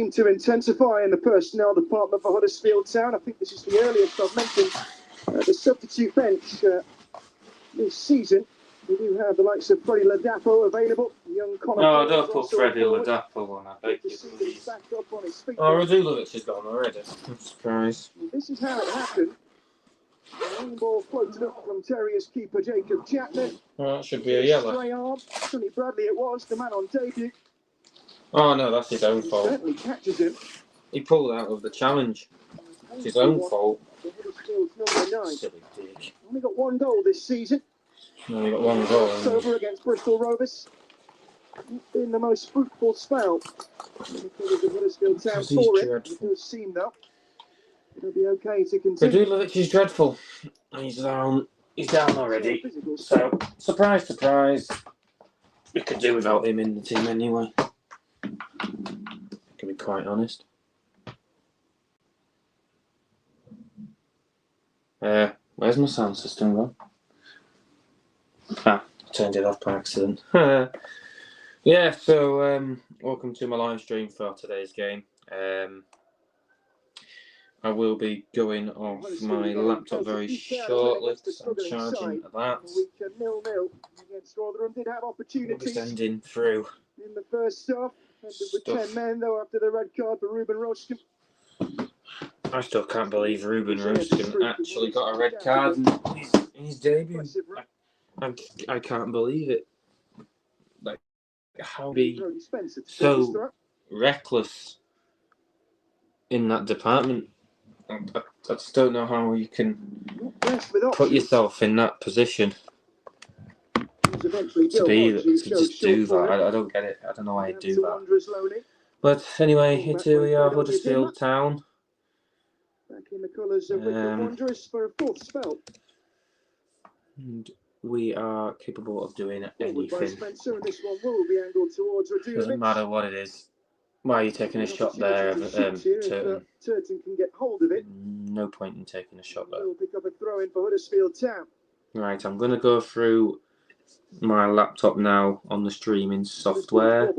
seem to intensify in the personnel department for Huddersfield Town. I think this is the earliest I've mentioned the substitute bench this season. We do have the likes of Freddie Ladapo available. Young Connor. No, don't put Freddie Ladapo on, I beg you. Radulovic has gone already. I'm surprised. This is how it happened. The long ball floated up from Terriers keeper Jacob Chapman. Well, that should be a yellow. Stray arm. Sonny Bradley it was, the man on debut. Oh no, that's his own fault. Certainly catches him. He pulled out of the challenge. It's his own fault. Number 9. Silly dick. Only got one goal this season. Only got one goal. Over against Bristol Rovers. Been the most fruitful spell. Huddersfield Town for it. It does seem though. It'll be okay to continue. Radulovic is dreadful. He's down already. So, surprise, surprise. We could do without him in the team anyway. To be quite honest. Where's my sound system gone? I turned it off by accident. Yeah, so welcome to my live stream for today's game. I will be going off my laptop very shortly because I'm charging that. We'll be sending through. In the first half, with 10 men though after the red card for Ruben Roskin. I still can't believe Ruben Roskin actually got a red card in his debut. I can't believe it. Like, how be so reckless in that department? I just don't know how you can put yourself in that position to just do that. I don't get it. I don't know why I do that. But anyway, here we are, Huddersfield Town. Back in the colours of Wycombe Wanderers for a fourth spell. And we are capable of doing anything. Doesn't matter what it is. Why are you taking a shot there, Turton? Turton can get hold of it. No point in taking a shot there. We'll pick up a throw in for Huddersfield Town. Right, I'm going to go through my laptop now on the streaming software.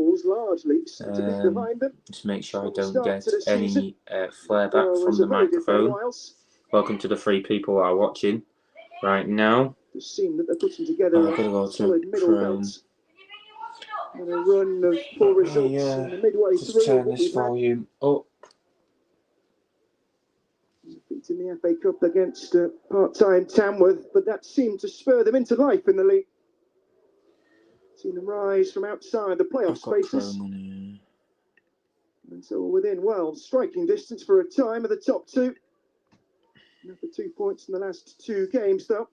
Just make sure I don't get any flare back from the microphone. Welcome to the 3 people that are watching right now. I'm going to go to Chrome. And a run of poor results in the midway just through. Turn this volume up. Beating the FA Cup against part-time Tamworth, but that seemed to spur them into life in the league. Seen them rise from outside the playoff spaces. And so within, well, striking distance for a time of the top 2. Now for 2 points in the last 2 games, though.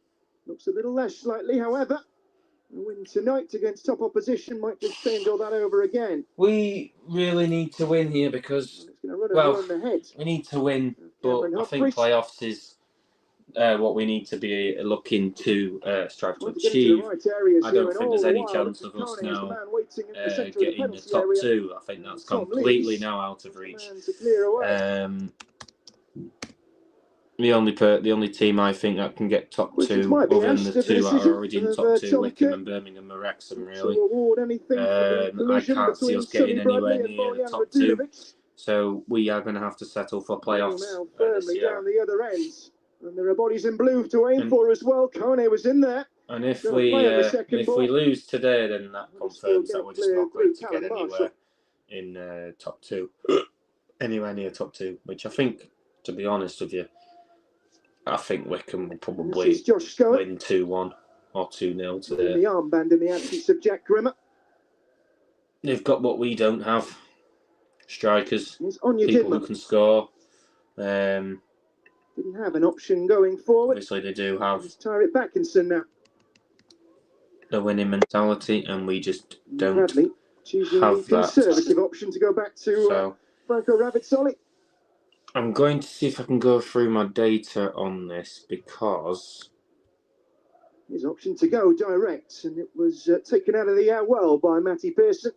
Looks a little less slightly, however. A win tonight against top opposition might just change all that over again. We really need to win here because, well, we need to win, but I think playoffs is what we need to be looking to strive to achieve. I don't think there's any chance of us now getting the top 2. I think that's completely now out of reach. The only team I think that can get top 2, other than the 2 that are already in top 2, Wycombe and Birmingham, are Wrexham, really. I can't see us getting anywhere near the top 2, so we are going to have to settle for playoffs this year. Down the other end. And there are bodies in blue to aim for as well. Kone was in there. And if we lose today, then that confirms that we're just not going to get anywhere in top 2, anywhere near top 2. Which I think, to be honest with you, I think Wycombe will probably win 2-1 or 2-0 today. The armband in the absence of Jack Grimmer. They've got what we don't have: strikers, people who can score. Didn't have an option going forward. Obviously, they do have Tyree Backinson now. A winning mentality, and we just don't Bradley choosing have the that. Conservative option to go back to Franco Ravitsoli. I'm going to see if I can go through my data on this because his option to go direct, and it was taken out of the air well by Matty Pearson.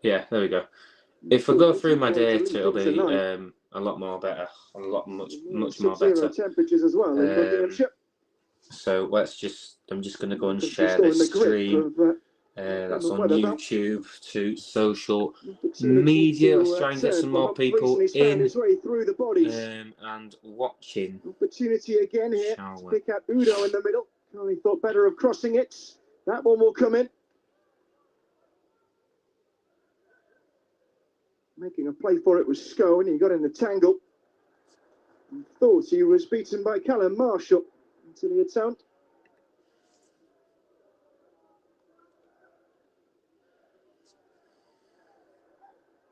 Yeah, there we go. If I go through my data, it'll be a lot more better, much more better. Temperatures as well. So I'm just going to go and share this stream. That's on YouTube to social media. Let's try and get some more people in and watching. Opportunity again here to pick out Udo in the middle. He thought better of crossing it. That one will come in. Making a play for it was Scone. He got in the tangle. He thought he was beaten by Callum Marshall until he had sound.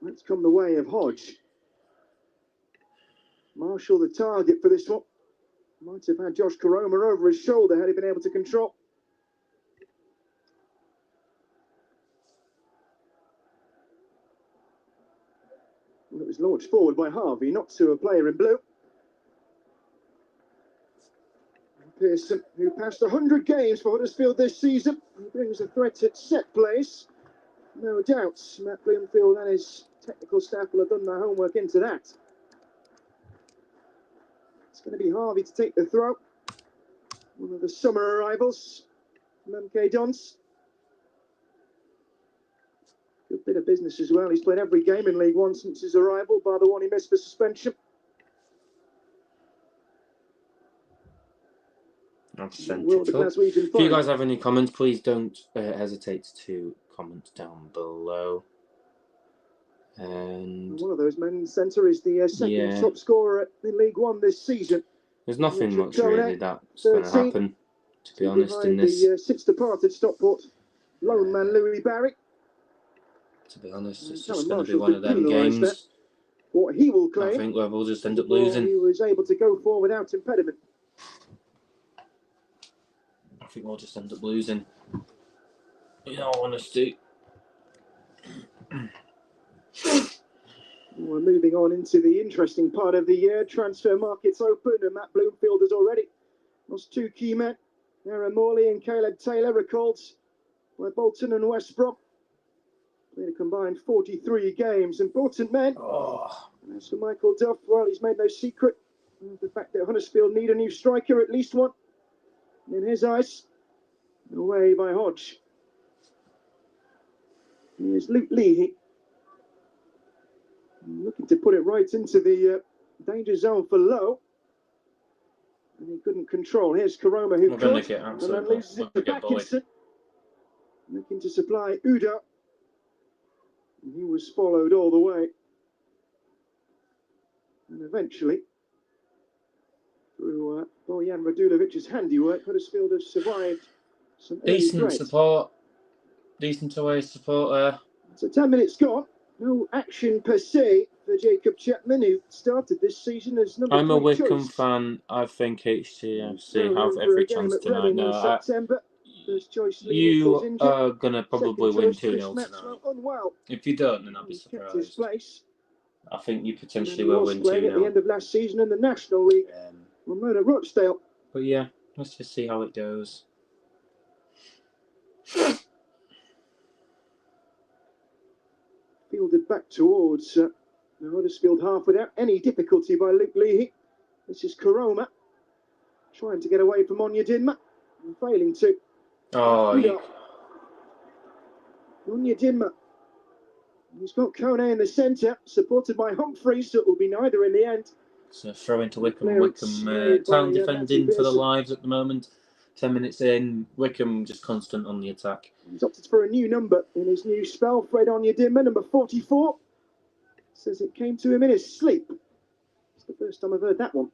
Let's come the way of Hodge. Marshall the target for this one. Might have had Josh Koroma over his shoulder had he been able to control. Well, it was launched forward by Harvey, not to a player in blue. Pearson, who passed 100 games for Huddersfield this season, he brings a threat at set plays. No doubt Matt Bloomfield and his technical staff will have done their homework into that. It's going to be Harvey to take the throw. One of the summer arrivals from MK Dons. Good bit of business as well. He's played every game in League One since his arrival, bar the one he missed for suspension. I've sent it up. If you guys have any comments, please don't hesitate to comment down below. And one of those men in the centre is the second top scorer in League One this season. There's nothing much really that's going to happen, to be honest, in this. The since departed Stockport lone man Louis Barry. To be honest, it's just going to be one of them games. What he will claim, I think we'll just end up losing. He was able to go for without impediment. I think we'll just end up losing, in all honesty. We're moving on into the interesting part of the year. Transfer markets open, and Matt Bloomfield has already lost two key men. Aaron Morley and Caleb Taylor, recalled by Bolton and West Brom. Played a combined 43 games. Important men. And as for Michael Duff, well, he's made no secret of the fact that Huddersfield need a new striker, at least one. In his eyes, away by Hodge. Here's Luke Leahy. Looking to put it right into the danger zone for Lowe. And he couldn't control. Here's Koroma, who could, and then loses it to Backinson. Looking to supply Udo. And he was followed all the way. And eventually, through Bojan Radulevic's handiwork, Huddersfield has survived some decent support. Decent away support. So 10 minutes gone. No action per se for Jacob Chapman, who started this season as number 3 I'm a Wycombe fan. I think HTFC have every chance tonight. No, you are going to probably win 2-0 tonight. If you don't, then I'll be surprised. I think you potentially will win 2-0. At the end of last season in the National League. Ramona Rochdale. But yeah, let's just see how it goes. Fielded back towards the Huddersfield half without any difficulty by Luke Leahy. This is Koroma trying to get away from Onyedinma and failing to. Onyedinma. He's got Kone in the centre, supported by Humphreys, so it will be neither in the end. So throw into Wycombe. Wycombe Town defending for the lives at the moment. 10 minutes in, Wycombe just constant on the attack. He's opted for a new number in his new spell. Fred Onyedinma, number 44. Says it came to him in his sleep. It's the first time I've heard that one.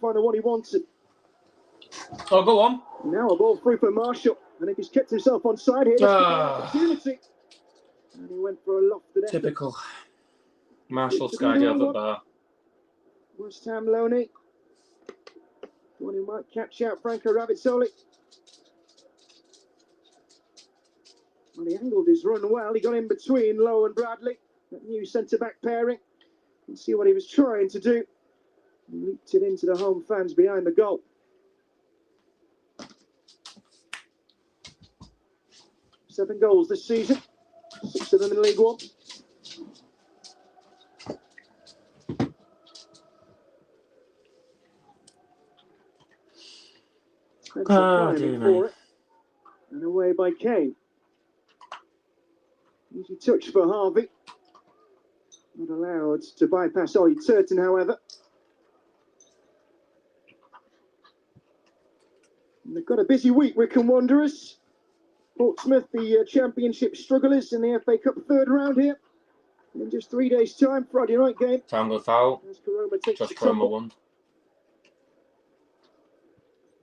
find the one he wanted. Oh, go on. Now a ball through for Marshall. And if he's kept himself on side here, this could be an opportunity. And he went for a lofted effort. Typical. Marshall skied over bar. West Ham Loney. One who might catch out Franco Ravitsoli. Well, he angled his run well. He got in between Lowe and Bradley. That new centre-back pairing. You can see what he was trying to do. He leaped it into the home fans behind the goal. Seven goals this season. 6 of them in League One. Dear me. And away by Kane. Easy touch for Harvey. Not allowed to bypass Ollie Turton, however. And they've got a busy week, Wycombe Wanderers. Portsmouth, the championship strugglers in the FA Cup third round here. In just 3 days' time, Friday night game. Time goes foul. Josh Cromer won.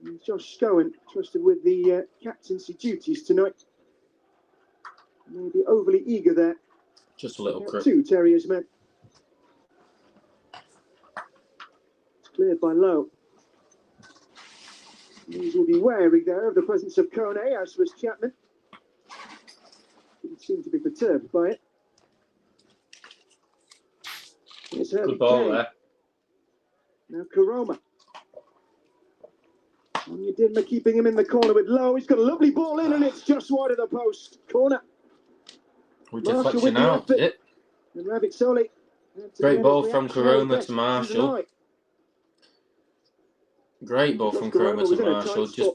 And Josh Scowen trusted with the captaincy duties tonight. Maybe overly eager there. Just a little crook. 2 Terriers men. It's cleared by Lowe. These will be wary there of the presence of Kone, as was Chapman. Didn't seem to be perturbed by it. Good ball there. Now Karoma. Onyedinma keeping him in the corner with Lowe. He's got a lovely ball in and it's just wide of the post. Corner. We deflection out, did it? And Ravitsoli. Great ball from Karoma to Marshall. Great ball from Karoma to Marshall. Just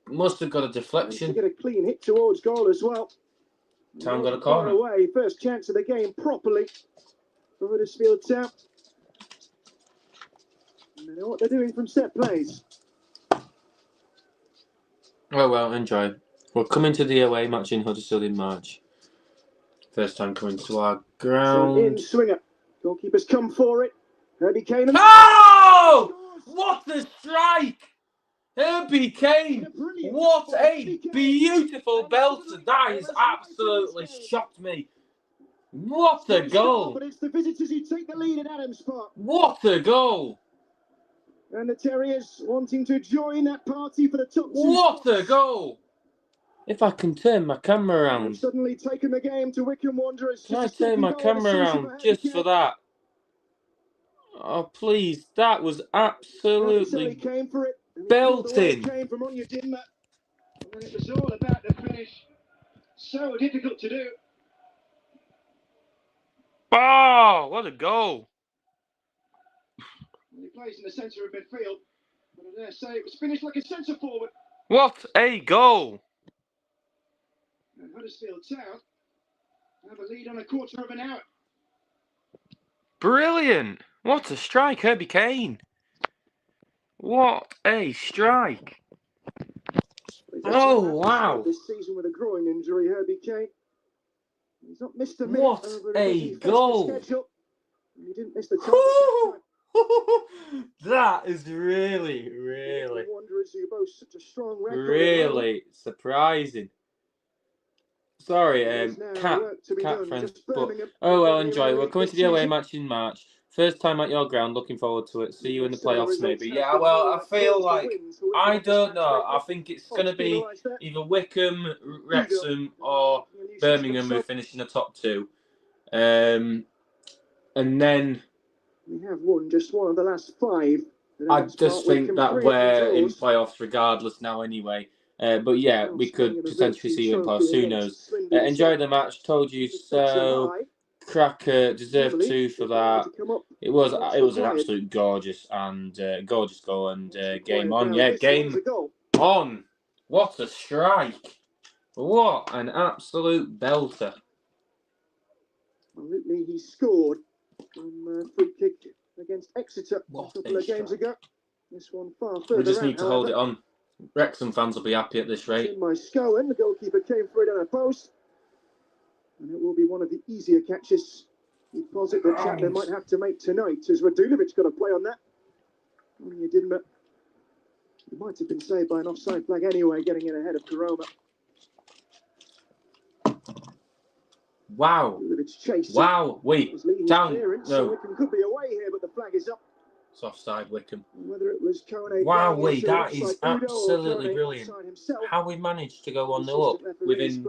must have got a deflection. Get a clean hit towards goal as well. Town got a corner. Away. First chance of the game properly for Huddersfield Town. And they know what they're doing from set plays. Oh well, enjoy. We're coming to the away match in Huddersfield in March. First time coming to our ground. In swinger. Goalkeeper's come for it. Herbie Kane. Oh! What a strike! Herbie Kane! What a beautiful belter! That has absolutely shocked me. What a goal! But it's the visitors who take the lead at Adams Park. What a goal! And the Terriers wanting to join that party for the top 2. What a goal! If I can turn my camera around. Suddenly taken the game to Wycombe Wanderers. Can I turn my camera around just for that? Oh please, that was absolutely came for it. Belting. Came from Onyedinma. And it was all about the finish. So difficult to do. Oh, what a goal! He plays in the centre of midfield. But I dare say it was finished like a centre forward. What a goal! And Huddersfield Town have a lead on a quarter of an hour. Brilliant! What a strike, Herbie Kane! What a strike! Oh wow! This season with a groin injury, Herbie Kane. He's not missed a minute. What a goal! He didn't miss the target. That is really surprising. Sorry, cat friends, but oh well, enjoy. We're coming to the away match in March. First time at your ground, looking forward to it. See you in the playoffs, maybe. Yeah, well, I feel like I don't know. I think it's going to be either Wycombe, Wrexham, or Birmingham who finish in the top 2, and then. We have won just one of the last 5. I just think that we're in playoffs regardless now anyway. But yeah, we could potentially see you in playoffs. Who knows? Enjoy the match. Told you so. Cracker deserved 2 for that. It was an absolute gorgeous goal and game on. Yeah, game on. What a strike! What an absolute belter! Absolutely, he scored from free kick against Exeter a couple of games ago. This one far further. We just need to hold it on. Wrexham fans will be happy at this rate. My Scowen, the goalkeeper came for it on a post. And it will be one of the easier catches. Deposit that Chapman might have to make tonight, as Radulovic got a play on that. You didn't, but it might have been saved by an offside flag anyway, getting in ahead of Karoma. Wow. Wow. Wait. Down. No. So Wycombe could be away here, but the flag is up. It's offside, Wycombe. Whether it was Kone. Wow, wait, that is absolutely brilliant. How we managed to go 1-0 up within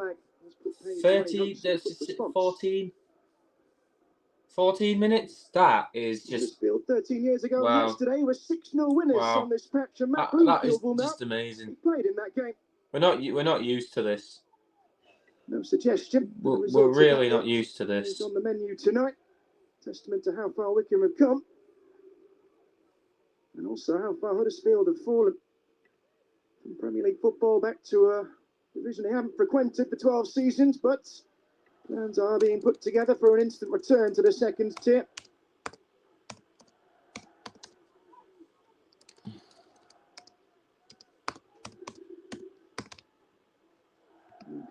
14 minutes? That is just... 13 years ago yesterday was 6-0 winners on this patch. And that is just amazing. He played in that game. We're not used to this. No suggestion. We're really not used to this. On the menu tonight. Testament to how far Wycombe have come. And also how far Huddersfield have fallen from Premier League football back to a division they haven't frequented for 12 seasons, but plans are being put together for an instant return to the second tier.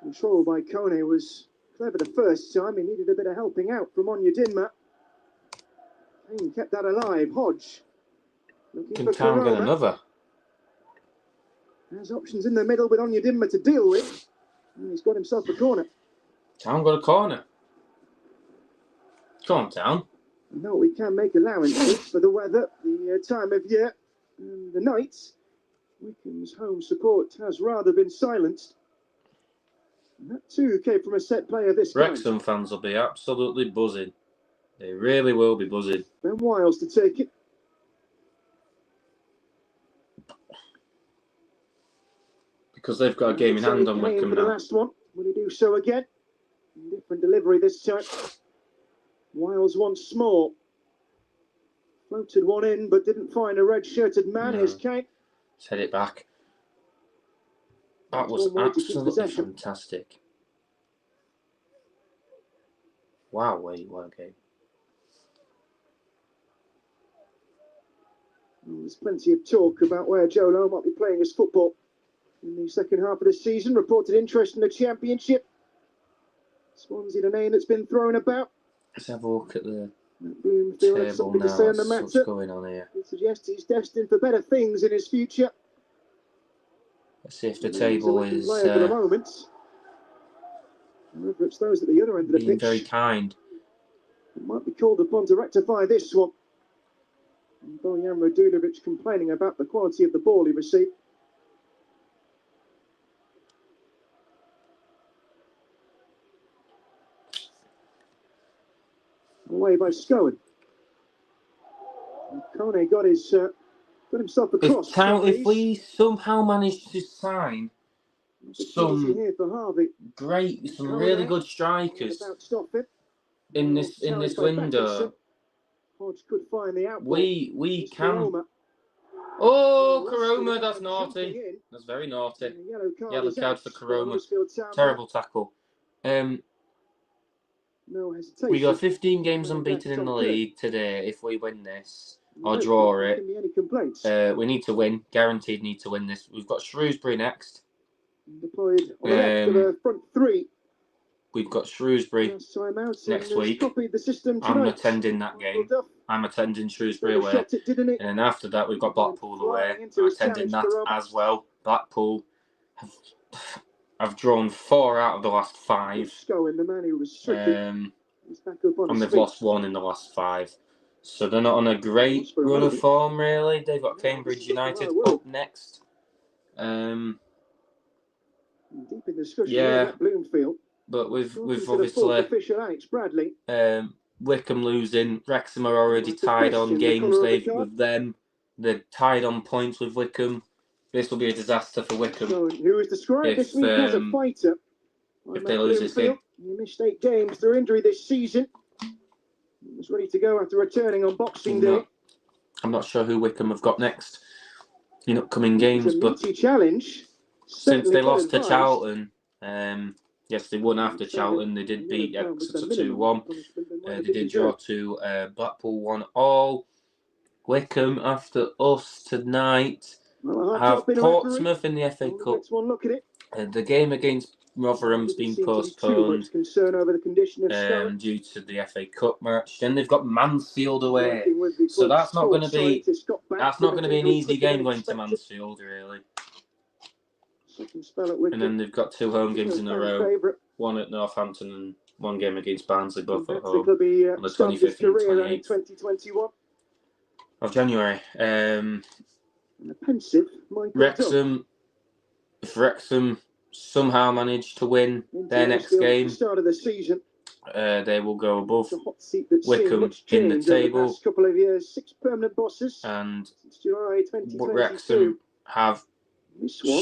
Control by Kone was clever the first time. He needed a bit of helping out from Onyedinma. Kane kept that alive. Hodge. Can Town get another? There's options in the middle with Onyedinma to deal with. And he's got himself a corner. Town got a corner. Come on, Town. No, we can make allowances for the weather, the time of year, and the night. Wycombe's home support has rather been silenced. And that too came from a set player this time. Wrexham fans will be absolutely buzzing. They really will be buzzing. Ben Wiles to take it. Because they've got a game in hand on Wycombe now. The last one. Will he do so again? Different delivery this time. Wiles once more. Floated one in, but didn't find a red-shirted man. No. Here's Kane. Let's head it back. That was absolutely fantastic. Wow, wait, what a game. Well, there's plenty of talk about where Joe Lowe might be playing his football in the second half of the season. Reported interest in the Championship. Swansea, the name that's been thrown about. Let's have a look at the table now. What's going on here? It suggests he's destined for better things in his future. Let's see if the table is for the moment. However, it's those at the other end of the pitch. Very kind. It might be called upon to rectify this one. And Bojan Radulovic complaining about the quality of the ball he received. Away by Scowen. Kone got himself across. If we somehow manage to sign some really good strikers in this window, Hodge could find the we can. Oh, Karoma, that's naughty. That's very naughty. Yellow card for Karoma. Terrible tackle. No hesitation. We got 15 games unbeaten in the league today. If we win this or draw it, we need to win. Guaranteed need to win this. We've got Shrewsbury next. Deployed on the front three. We've got Shrewsbury next week. I'm attending that game. I'm attending Shrewsbury away. And then after that, we've got Blackpool away. I'm attending that as well. Blackpool I've drawn 4 out of the last 5. And they've lost 1 in the last 5. So they're not on a great run of form, really. They've got Cambridge United up next. Yeah, but we've obviously Wycombe losing. Wrexham are already tied on games with them. They're tied on points with Wycombe. This will be a disaster for Wycombe who is described this week as a fighter. If they lose this game. He missed 8 games through injury this season. He was ready to go after returning on Boxing Day. I'm not sure who Wycombe have got next in upcoming games, but challenge. Since they lost to Charlton, yes, they won after Charlton. They did beat Exeter 2-1. They did draw to Blackpool 1-1. Wycombe, after us tonight, have Portsmouth in the FA Cup. The game against Rotherham's been postponed concern over the condition of due to the FA Cup match. Then they've got Mansfield away, so that's not going to be an easy game going to Mansfield, really. And then they've got 2 home games in a row, one at Northampton and one game against Barnsley, both at home, on the 25th and 28th of January. Wrexham, if Wrexham somehow manage to win their next game, they will go above Wycombe in the table. And Wrexham have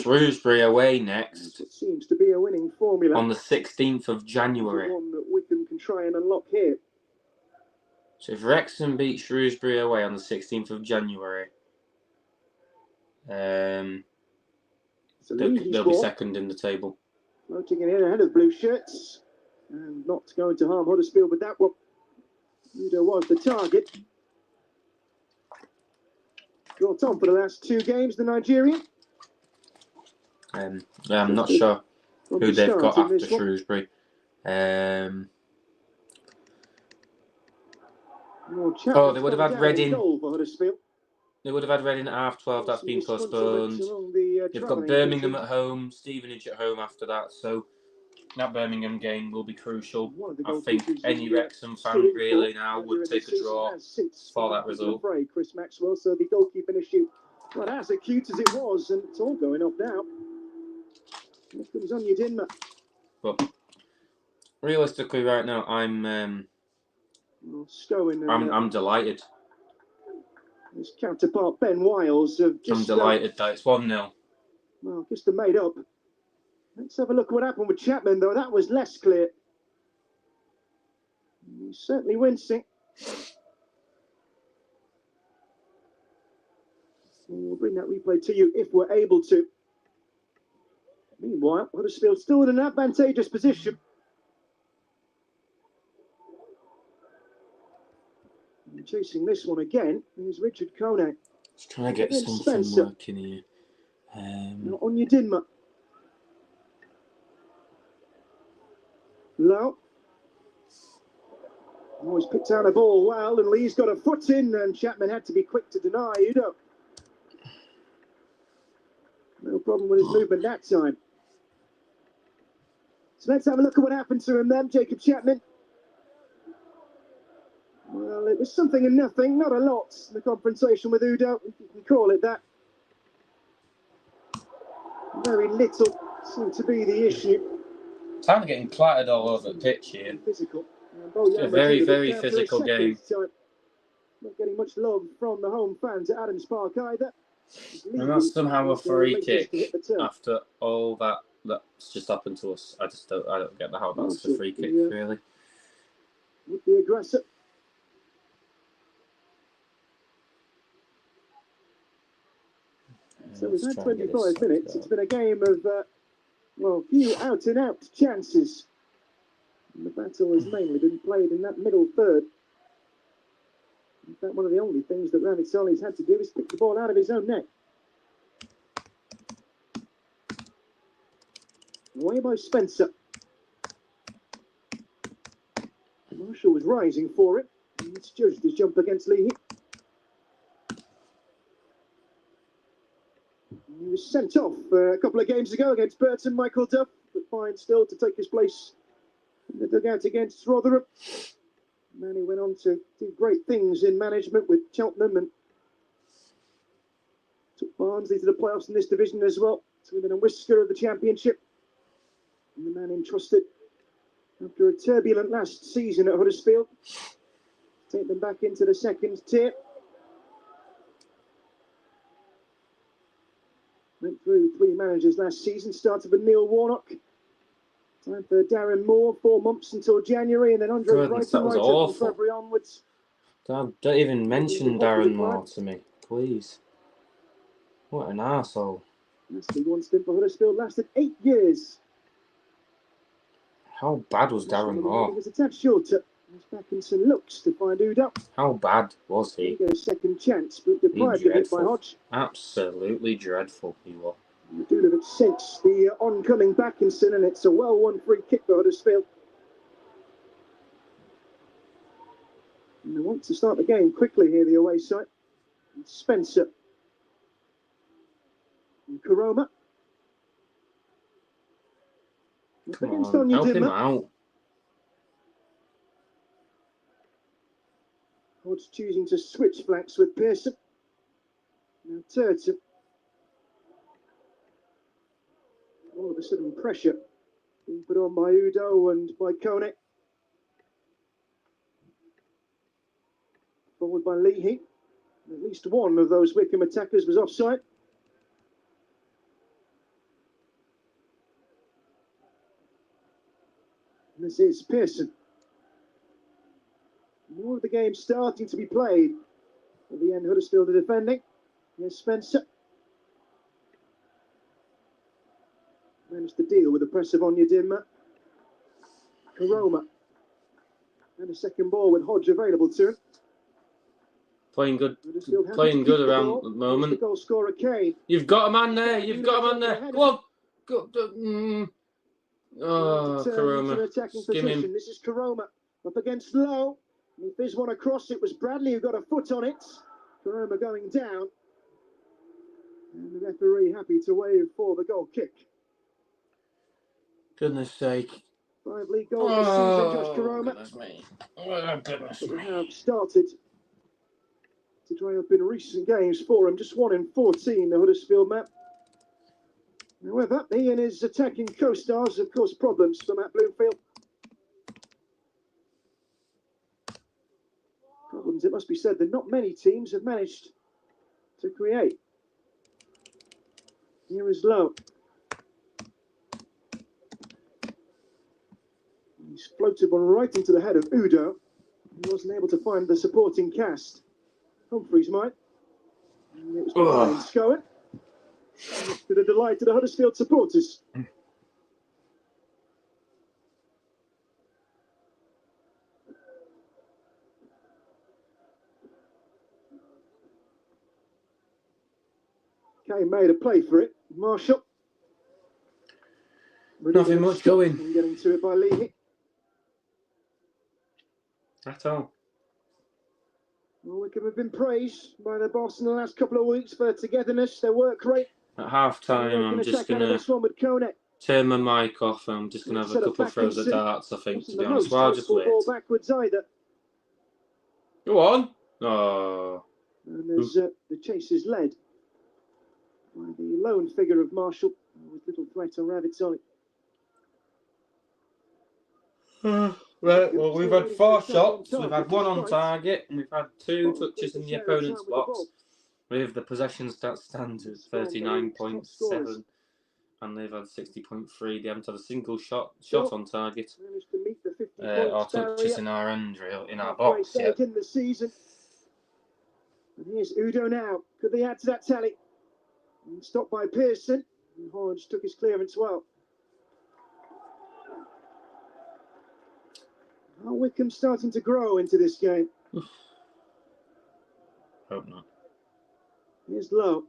Shrewsbury away next seems to be a winning formula on the 16th of January. One that Wycombe can try and unlock here. So if Wrexham beat Shrewsbury away on the 16th of January, they'll be second in the table. Floating in here ahead of blue shirts, and not going to harm Huddersfield with that one. Udo was the target. Brought on for the last 2 games, the Nigerian. I'm not sure who they've got after Shrewsbury. They would have had Reading. They would have had Reading at 12:30. That's been postponed. They've got Birmingham at home, Stevenage at home after that. So that Birmingham game will be crucial. I think any Wrexham fan really now would take a draw for that result. Chris Maxwell, so the goalkeeping issue, well, as acute as it was, and it's all going off now. Here comes Anya Dinma. But realistically, right now, I'm delighted. His counterpart Ben Wiles of I'm delighted that it's 1-0. Well, just made up. Let's have a look at what happened with Chapman, though. That was less clear. He's certainly wincing. We'll bring that replay to you if we're able to. Meanwhile, Huddersfield still in an advantageous position. And chasing this one again is Richard Konak. Just trying to get something working here. Now on your Dinma. Low. Always picked out a ball well, and Lee's got a foot in, and Chapman had to be quick to deny Udo. No problem with his movement that time. So let's have a look at what happened to him then, Jacob Chapman. Well, it was something and nothing, not a lot, the confrontation with Udo, if you can call it that. Very little seemed to be the issue. Time getting clattered all over the pitch here. Physical. It's a very, very physical game. Not getting much love from the home fans at Adams Park either. And that's somehow a free kick after all that's just happened to us. I don't get how that's a free kick, really. Would be aggressive. So we've had 25 minutes. It's been a game of, few out-and-out chances. And the battle has mainly been played in that middle third. In fact, one of the only things that Ravi Soli's had to do is pick the ball out of his own net. Away by Spencer. Marshall was rising for it. It's judged his jump against Leahy. He was sent off a couple of games ago against Burton, Michael Duff, but fine still to take his place in the dugout against Rotherham. Man who went on to do great things in management with Cheltenham and took Barnsley to the playoffs in this division as well, to within a whisker of the championship. And the man entrusted after a turbulent last season at Huddersfield, take them back into the second tier. Went through 3 managers last season, started with Neil Warnock. Time for Darren Moore, 4 months until January, and then Andre Brighton right up from February onwards. Don't even mention Darren Moore to me, please. What an arsehole. Nasty one stint for Huddersfield, lasted 8 years. How bad was Darren Moore? It was a tad shorter. He's back in some looks to find Udo. How bad was he? He got a second chance, but deprived of it by Hodge. Absolutely dreadful he was. Dulovic sensed the oncoming Backinson, and it's a well-won free kick for Huddersfield. And they want to start the game quickly here, the away side. And Spencer. And Karoma. Come on, help him out. Hodge choosing to switch flanks with Pearson. Now Turton. All of a sudden pressure being put on by Udo and by Kone. Forward by Leahy. At least one of those Wycombe attackers was offside. And this is Pearson. More of the game starting to be played. At the end, Huddersfield are defending. Here's Spencer. Managed to deal with the press of Onyedinma. Karoma. And a second ball with Hodge available to him. Playing good around the moment. The goal scorer Kane. You've got a man there. You've got a man there. Go on. Go. Oh, Karoma. Skim him. This is Karoma up against Lowe. If there's one across, it was Bradley who got a foot on it. Karoma going down. And the referee happy to wave for the goal kick. Goodness sake. 5 league goals this season, Josh Karoma. Goodness me. Oh, goodness me. We have started to dry up in recent games for him. Just 1 in 14, the Huddersfield map. However, he and his attacking co-stars have caused problems for Matt Bloomfield. Problems, it must be said, that not many teams have managed to create. Here is Lowe. He's floated one right into the head of Udo. He wasn't able to find the supporting cast. Humphreys might. And it was behind Scowen. To the delight of the Huddersfield supporters. Kane made a play for it. Marshall. Nothing much going. And getting to it by Leahy. At all. Well, Wycombe have been praised by the boss in the last couple of weeks for their togetherness, their work rate. At half time, I'm just going to turn my mic off and I'm just going to have a couple of throws at darts, I think, to be honest. Well, I'll just wait. Backwards either. Go on. Oh. And there's the chase is led by the lone figure of Marshall with little threat on rabbits on it. Right, well, we've had 4 shots, we've had 1 on target, and we've had 2 touches in the opponent's box, with the possession stat stands at 39.7, and they've had 60.3. They haven't had a single shot on target, or touches in our end, in our box yet. And here's Udo now. Could they add to that tally? And stopped by Pearson, and Hodge took his clearance well. Are Wycombe starting to grow into this game? Hope not. Here's Lowe.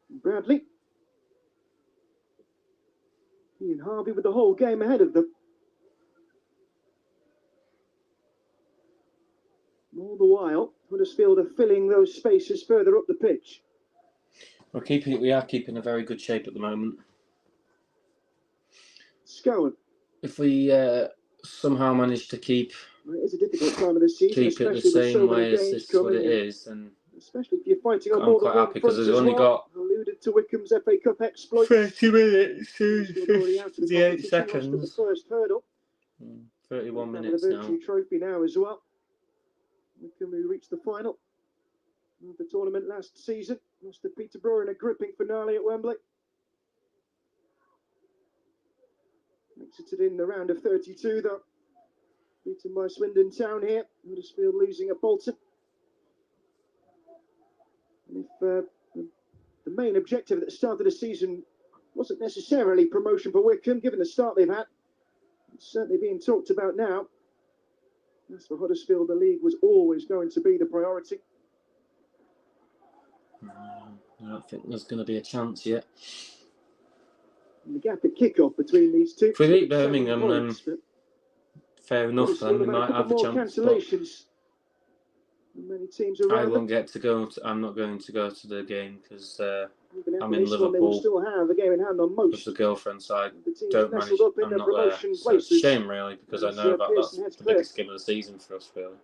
Bradley. He and Harvey with the whole game ahead of them. All the while, Huddersfield are filling those spaces further up the pitch. We are keeping a very good shape at the moment. Scowen. If we somehow manage to keep it is a difficult time of the season, keep it the same way as this is what it is, and especially if you're fighting on I'm more quite than happy because there's only got alluded to Wycombe's FA Cup exploit. 30 minutes, 58 seconds. The first hurdle. 31 minutes now. The trophy now as well. Wycombe who reached the final of the tournament last season. Lost to Peterborough in a gripping finale at Wembley. Exited in the round of 32 though. Beaten by Swindon Town here. Huddersfield losing at Bolton. And if the main objective at the start of the season wasn't necessarily promotion for Wycombe, given the start they've had, it's certainly being talked about now. As for Huddersfield, the league was always going to be the priority. I don't think there's going to be a chance yet. And the gap at kick-off between these two. If we beat Birmingham, then fair enough. Then we might have a chance. Cancellations. Many teams I won't get to go. I'm not going to go to the game because I'm in Liverpool. They will still have a game in hand on most. With the girlfriend side, don't manage. I'm not there. So it's a shame, really, because I know that's the biggest game of the season for us, really.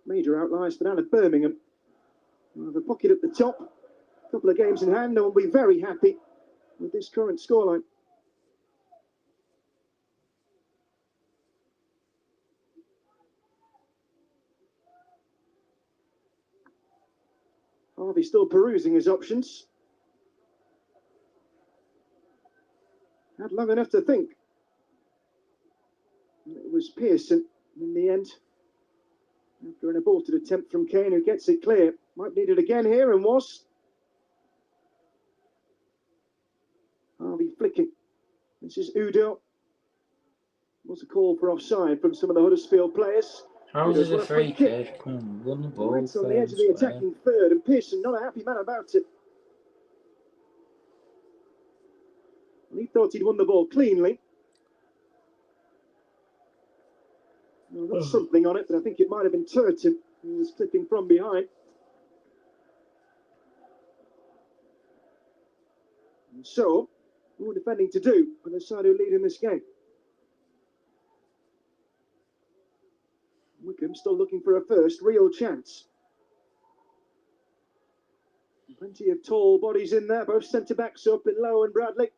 Major outliers for down at Birmingham. We'll have a pocket at the top. A couple of games in hand, and we'll be very happy with this current scoreline. Harvey still perusing his options. Had long enough to think. It was Pearson in the end. After an aborted attempt from Kane, who gets it clear. Might need it again here, and was. Harvey flicking. This is Udo. Was a call for offside from some of the Huddersfield players. How is it a free kick? Come on, run the ball. It's on the edge of the attacking third, and Pearson not a happy man about it. He thought he'd won the ball cleanly. Well, got something on it, but I think it might have been Turton who was clipping from behind. And so, more defending to do for the side who lead in this game. Wycombe still looking for a first real chance. Plenty of tall bodies in there, both centre-backs up in Lowe and Bradley.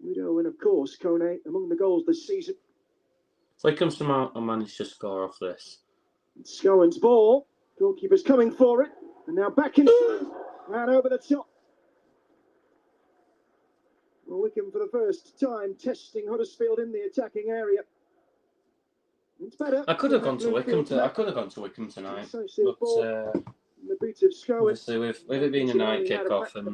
Udo and, of course, Kone among the goals this season. Wycombe somehow managed to score off this. Scowen's ball. Goalkeeper's coming for it. And now back in and over the top. Well, Wycombe for the first time testing Huddersfield in the attacking area. It's better. I could have gone to Wycombe. I could have gone to Wycombe tonight, but the boot of Scowen. Obviously with it being a night kick-off and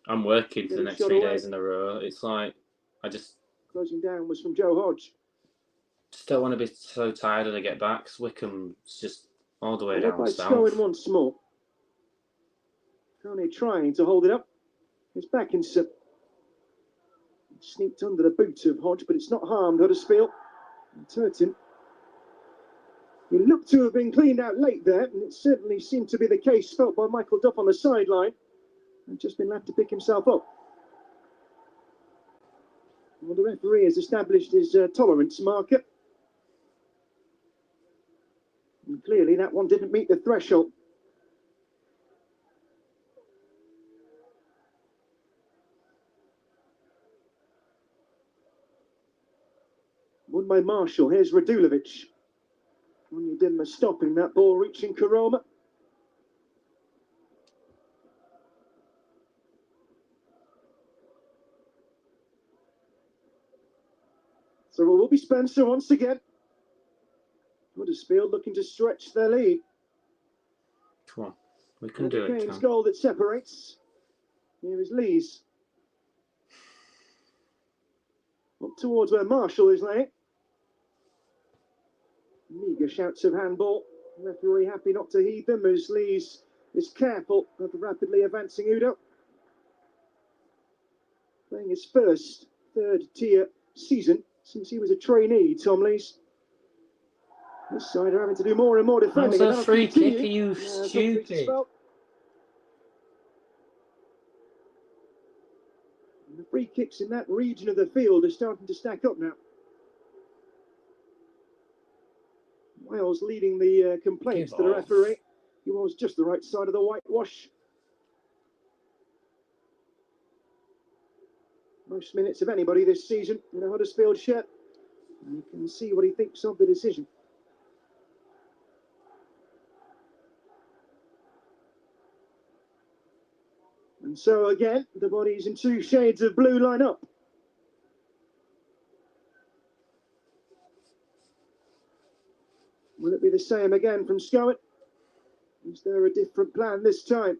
I'm working for the next 3 days in a row, it's like I just closing down was from Joe Hodge. Just don't want to be so tired when I get back. Cause Wycombe's just all the way down south. Scowen once more. Kone trying to hold it up. It's back in. Sneaked under the boot of Hodge, but it's not harmed Huddersfield. And Turton. He looked to have been cleaned out late there, and it certainly seemed to be the case felt by Michael Duff on the sideline. And just been left to pick himself up. Well, the referee has established his tolerance marker. And clearly that one didn't meet the threshold. Won by Marshall. Here's Radulovic. Onyedinma stopping that ball, reaching Karoma. So it will be Spencer once again. Huddersfield looking to stretch their lead. Come on, we can do it. Kane's goal that separates. Here is Lees. Up towards where Marshall is laying. Meagre shouts of handball. Referee happy not to heed them as Lees is careful of the rapidly advancing Udo. Playing his first third-tier season since he was a trainee, Tom Lees. This side are having to do more and more defending. That's a free kick, are you stupid? The free kicks in that region of the field are starting to stack up now. Wales leading the complaints to the referee. He was just the right side of the whitewash. Most minutes of anybody this season in a Huddersfield shirt. And you can see what he thinks of the decision. And so again, the bodies in two shades of blue line up. Will it be the same again from Scowen? Is there a different plan this time?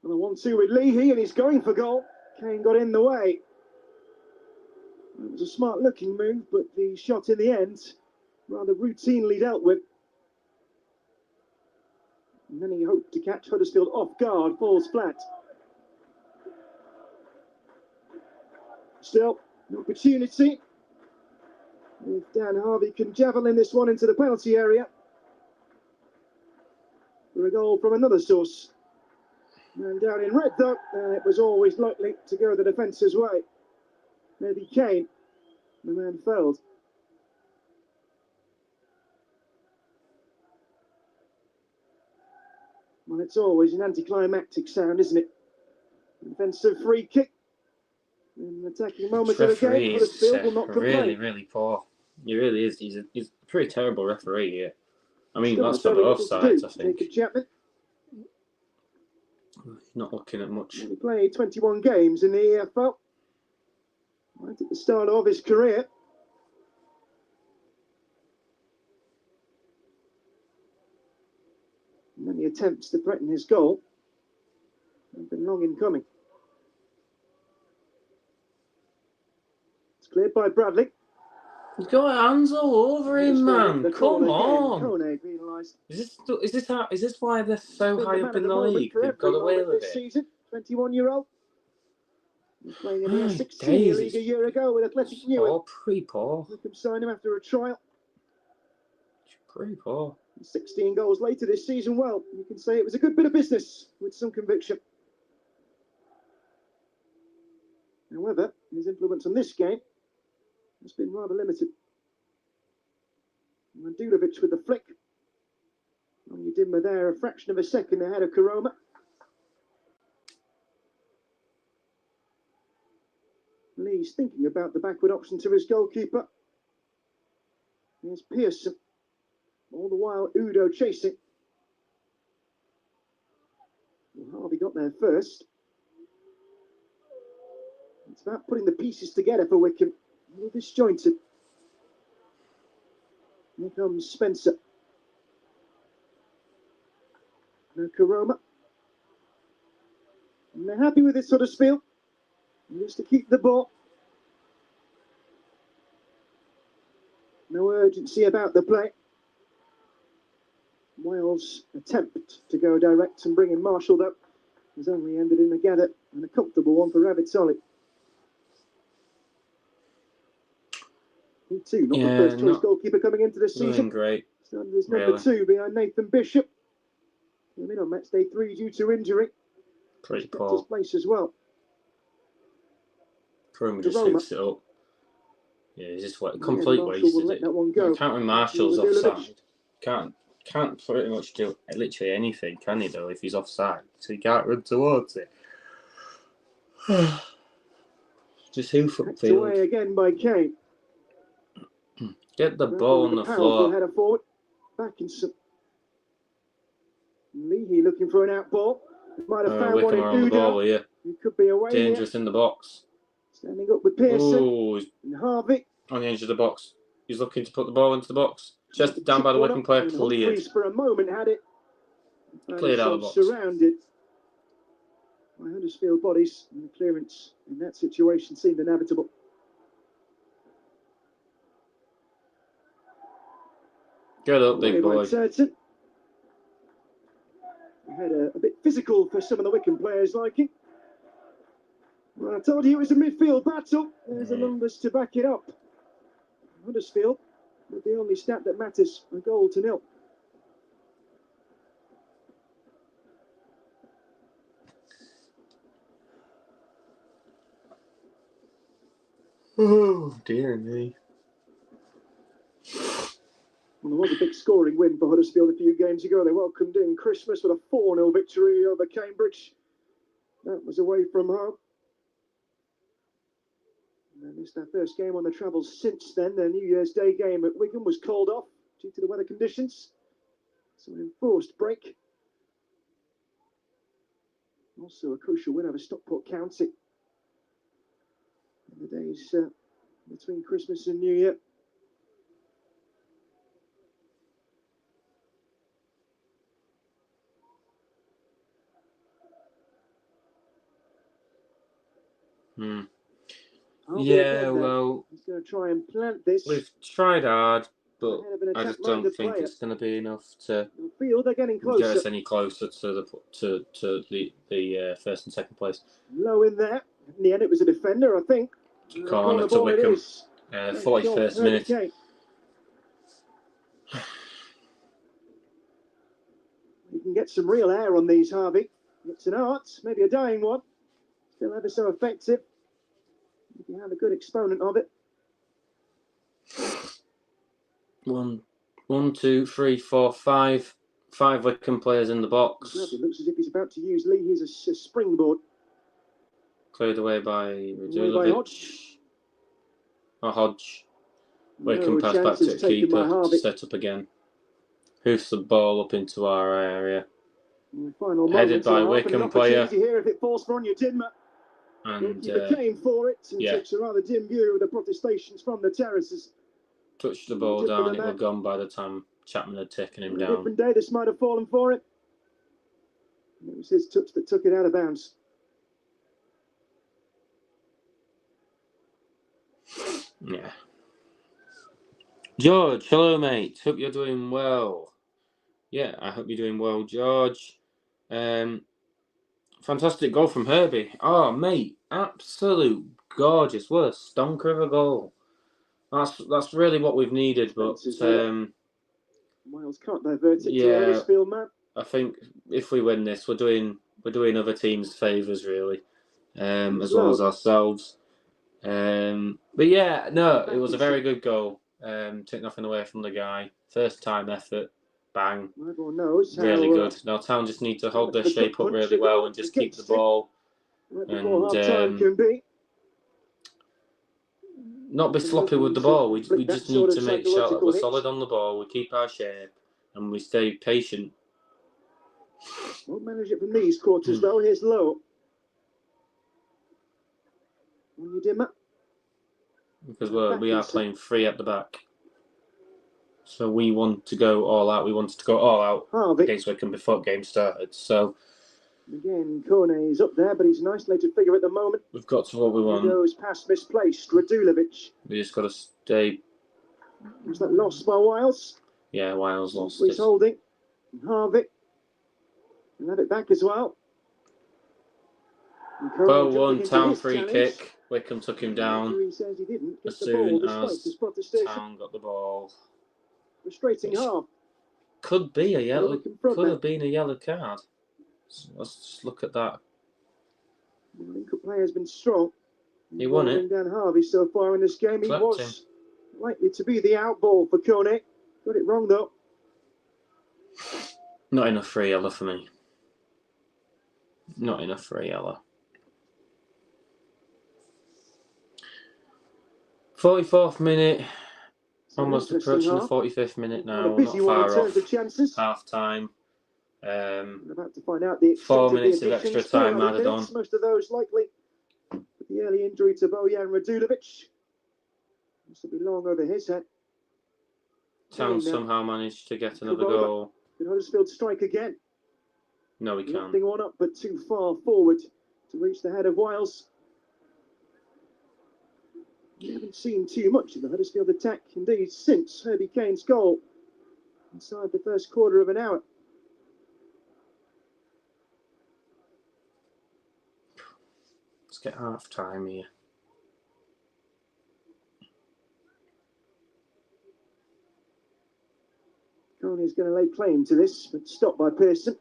And a 1-2 with Leahy, and he's going for goal. Kane got in the way. was a smart-looking move, but the shot in the end rather routinely dealt with. And then he hoped to catch Huddersfield off guard, falls flat. Still, an opportunity. If Dan Harvey can javelin this one into the penalty area. For a goal from another source. And down in red, though, it was always likely to go the defence's way. Maybe Kane. The man failed. Well, it's always an anticlimactic sound, isn't it? Defensive free kick. In the attacking moment of the game, Huddersfield will not complain. Really poor. He really is. He's a pretty terrible referee here. I mean, that's for both sides, I think. Chapman. He's not looking at much. He played 21 games in the EFL. Right at the start of his career. Many attempts to threaten his goal have been long in coming. It's cleared by Bradley. He's got hands all over him, man. Come on. Is this why they're so high up in the league? They've got away with it. Season, 21-year-old. Playing in the 16 league a year ago with Athletic Newell. Pretty poor. Wycombe signed him after a trial. Pretty poor. 16 goals later this season. Well, you can say it was a good bit of business with some conviction. However, his influence on this game has been rather limited. Mandulovic with the flick. Onyedinma there a fraction of a second ahead of Karoma. Lee's thinking about the backward option to his goalkeeper. Here's Pearson. All the while, Udo chasing. Well, Harvey got there first. It's about putting the pieces together for Wycombe. A little disjointed. Here comes Spencer. Now Karoma. And they're happy with this sort of spiel. Just to keep the ball. No urgency about the play. Wales' attempt to go direct and bring in Marshall, though, has only ended in a gather and a comfortable one for Ravitsoli. He too, not the first choice goalkeeper coming into the season. Great. Started as number 2 behind Nathan Bishop. Came in on match day 3 due to injury. Pretty poor. Kept his place as well. Karoma just hooks it up. Yeah, he's just complete wasted it. Can't win Marshall's offside. Can't pretty much do literally anything, can he, though, if he's offside? So he can't run towards it. Just hoof upfield. Away again by Kane. Get the ball on the floor. Header forward. Backinson. Leahy looking for an out ball. Might have found one in Udo. He could be away. Dangerous here. In the box. Standing up with Pearson. And Harvey. On the edge of the box. He's looking to put the ball into the box. Just down by the Wycombe player, cleared. For a moment had it. Cleared out of the box. Surrounded by Huddersfield bodies, and the clearance in that situation seemed inevitable. Get up, big boy. Certain. Had a bit physical for some of the Wycombe players liking. Well, I told you it was a midfield battle. There's the numbers to back it up. Huddersfield with the only stat that matters, a 0-0. Oh, dear me. Well, there was a big scoring win for Huddersfield a few games ago. They welcomed in Christmas with a 4-0 victory over Cambridge. That was away from home. They missed their first game on the travels since then. Their New Year's Day game at Wycombe was called off due to the weather conditions. So an enforced break. Also a crucial win over Stockport County in the days between Christmas and New Year. Yeah, well, he's going to try and plant this. We've tried hard, but I just don't think it's going to be enough to they're getting closer. Get us any closer to the first and second place. Low in there. In the end, it was a defender, I think. Corner to Wycombe. 41st minute. You can get some real air on these, Harvey. It's an art, maybe a dying one. Still ever so effective. If you have a good exponent of it. 1, 2, 3, 4, 5. 5 Wycombe players in the box. It looks as if he's about to use Lee. He's a springboard. Cleared away by Radulovic. Hodge. Wycombe pass back to the keeper to set up again. Hoofs the ball up into our area. Headed by Wycombe player. Here if it falls for Onyedinma. And came for it and takes a rather dim view of the protestations from the terraces. Touched the ball down, it was gone by the time Chapman had taken him down. Different day, this might have fallen for it. It was his touch that took it out of bounds. Yeah. George, hello mate. Hope you're doing well. Yeah, I hope you're doing well, George. Fantastic goal from Herbie. Oh, mate, absolute gorgeous. What a stonker of a goal. That's really what we've needed, but Miles can't divert it to Huddersfield, man. I think if we win this, we're doing other teams favours really, as well as ourselves. But yeah, no, it was a very good goal. Took nothing away from the guy. First time effort, bang. Really good. Now Town just need to hold their shape up really well and just keep the ball and not be sloppy with the ball. We just need to make sure that we're solid on the ball. We keep our shape and we stay patient. Won't manage it from these quarters though. Here's Lowe. Because we are playing free at the back. So we want to go all out. We wanted to go all out against Wycombe before the game started. So again, Kone is up there, but he's an isolated figure at the moment. We've got to what we want. He goes past misplaced. Radulovic. We just got to stay. Was that lost by Wiles? Yeah, Wiles lost He's holding. Harvey. And have it back as well. 1 Town free kick. Wycombe took him down as soon as Town got the ball. Frustrating half. Could be a yellow. Could have been a yellow card. So let's just look at that. The Lincoln player has been strong. He won it. Down Harvey so far in this game. He was likely to be the out ball for Kone. Got it wrong though. Not enough for a yellow for me. Not enough for a yellow. 44th minute. Almost approaching the 45th minute now. Not far off half time. About to find out the 4 minutes of extra time added on. Most of those likely with the early injury to Bojan Radulovic. Must be long over his head. Town somehow managed to get another goal. Can Huddersfield strike again? No, we can't. Lifting one up, but too far forward to reach the head of Wiles. We haven't seen too much of the Huddersfield attack, indeed, since Herbie Kane's goal inside the first quarter of an hour. Let's get half time here. Coney's going to lay claim to this, but stopped by Pearson.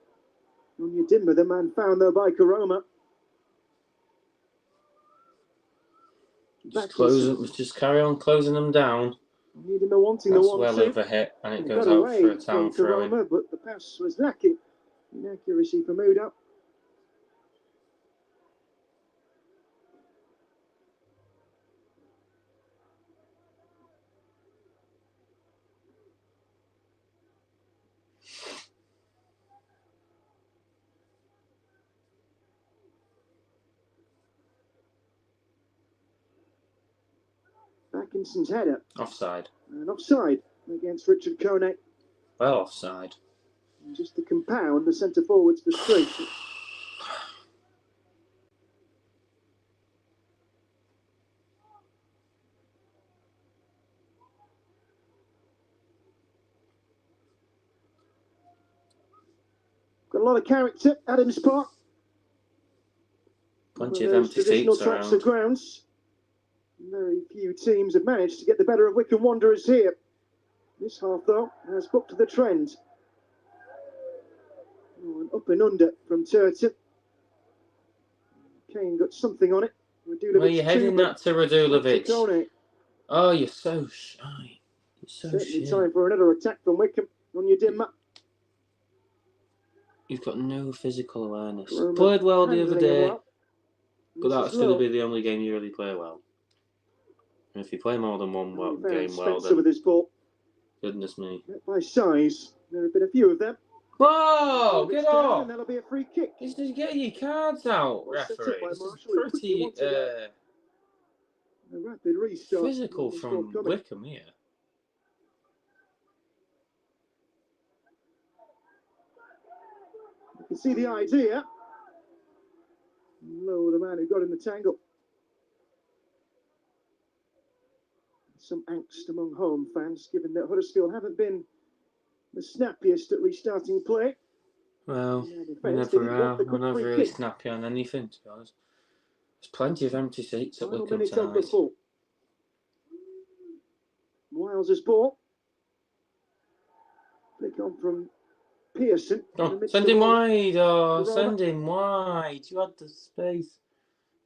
Onyedinma, the man found though by Karoma. Just carry on closing them down. That's well over hit, and it goes out for a Town throw-in. But the pass was lacking in accuracy for Muda. Atkinson's header. Offside. And offside against Richard Kone. Well, offside. And just to compound, the centre forward's frustration. a lot of character, Adams Park. Plenty of empty seats types around. Of grounds. Very few teams have managed to get the better of Wycombe Wanderers here. This half, though, has booked the trend. Oh, an up and under from Turton. Kane got something on it. Where are you heading that to Radulovic? Oh, you're so shy. You're so Certainly time for another attack from Wycombe on your dim map. You've got no physical awareness. Played well the other day, but that's going to be the only game you really play well. And if you play more than one game well, then with his ball. Goodness me. By size, there have been a few of them. Whoa! Get off! And that'll be a free kick. Just get your cards out, referee. This is pretty a rapid restart. Physical from Wycombe here. You can see the idea. Low, the man who got in the tangle. Some angst among home fans, given that Huddersfield haven't been the snappiest at restarting play. Well, we never are. We're never really snappy on anything, to be honest. There's plenty of empty seats at Wycombe tonight. Miles' ball. Flick on from Pearson. Oh, send him wide. Oh, send him wide. You had the space.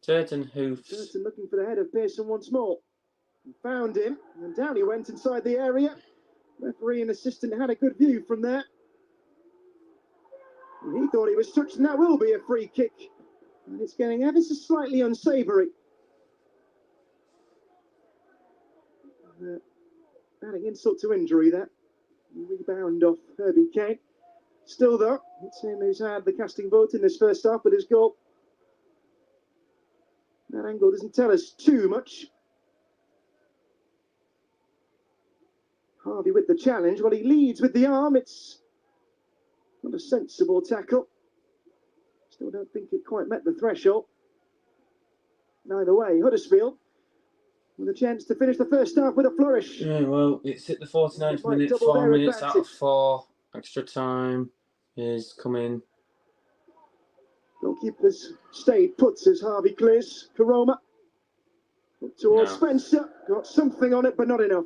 Turton hoofs. Turton looking for the head of Pearson once more. Found him, and down he went inside the area. Referee and assistant had a good view from there. And he thought he was touched, and that will be a free kick. And it's getting ever so slightly unsavoury. Adding insult to injury there. Rebound off Herbie Kane. Still, though, it's him who's had the casting vote in this first half with his goal. That angle doesn't tell us too much. Harvey with the challenge. Well, he leads with the arm. It's not a sensible tackle. Still don't think it quite met the threshold. Neither way, Huddersfield with a chance to finish the first half with a flourish. Yeah, well, it's at the 49th minute, 4 minutes out of 4. Extra time is coming. Goalkeepers stayed put as Harvey clears. Karoma up towards Spencer. Got something on it, but not enough.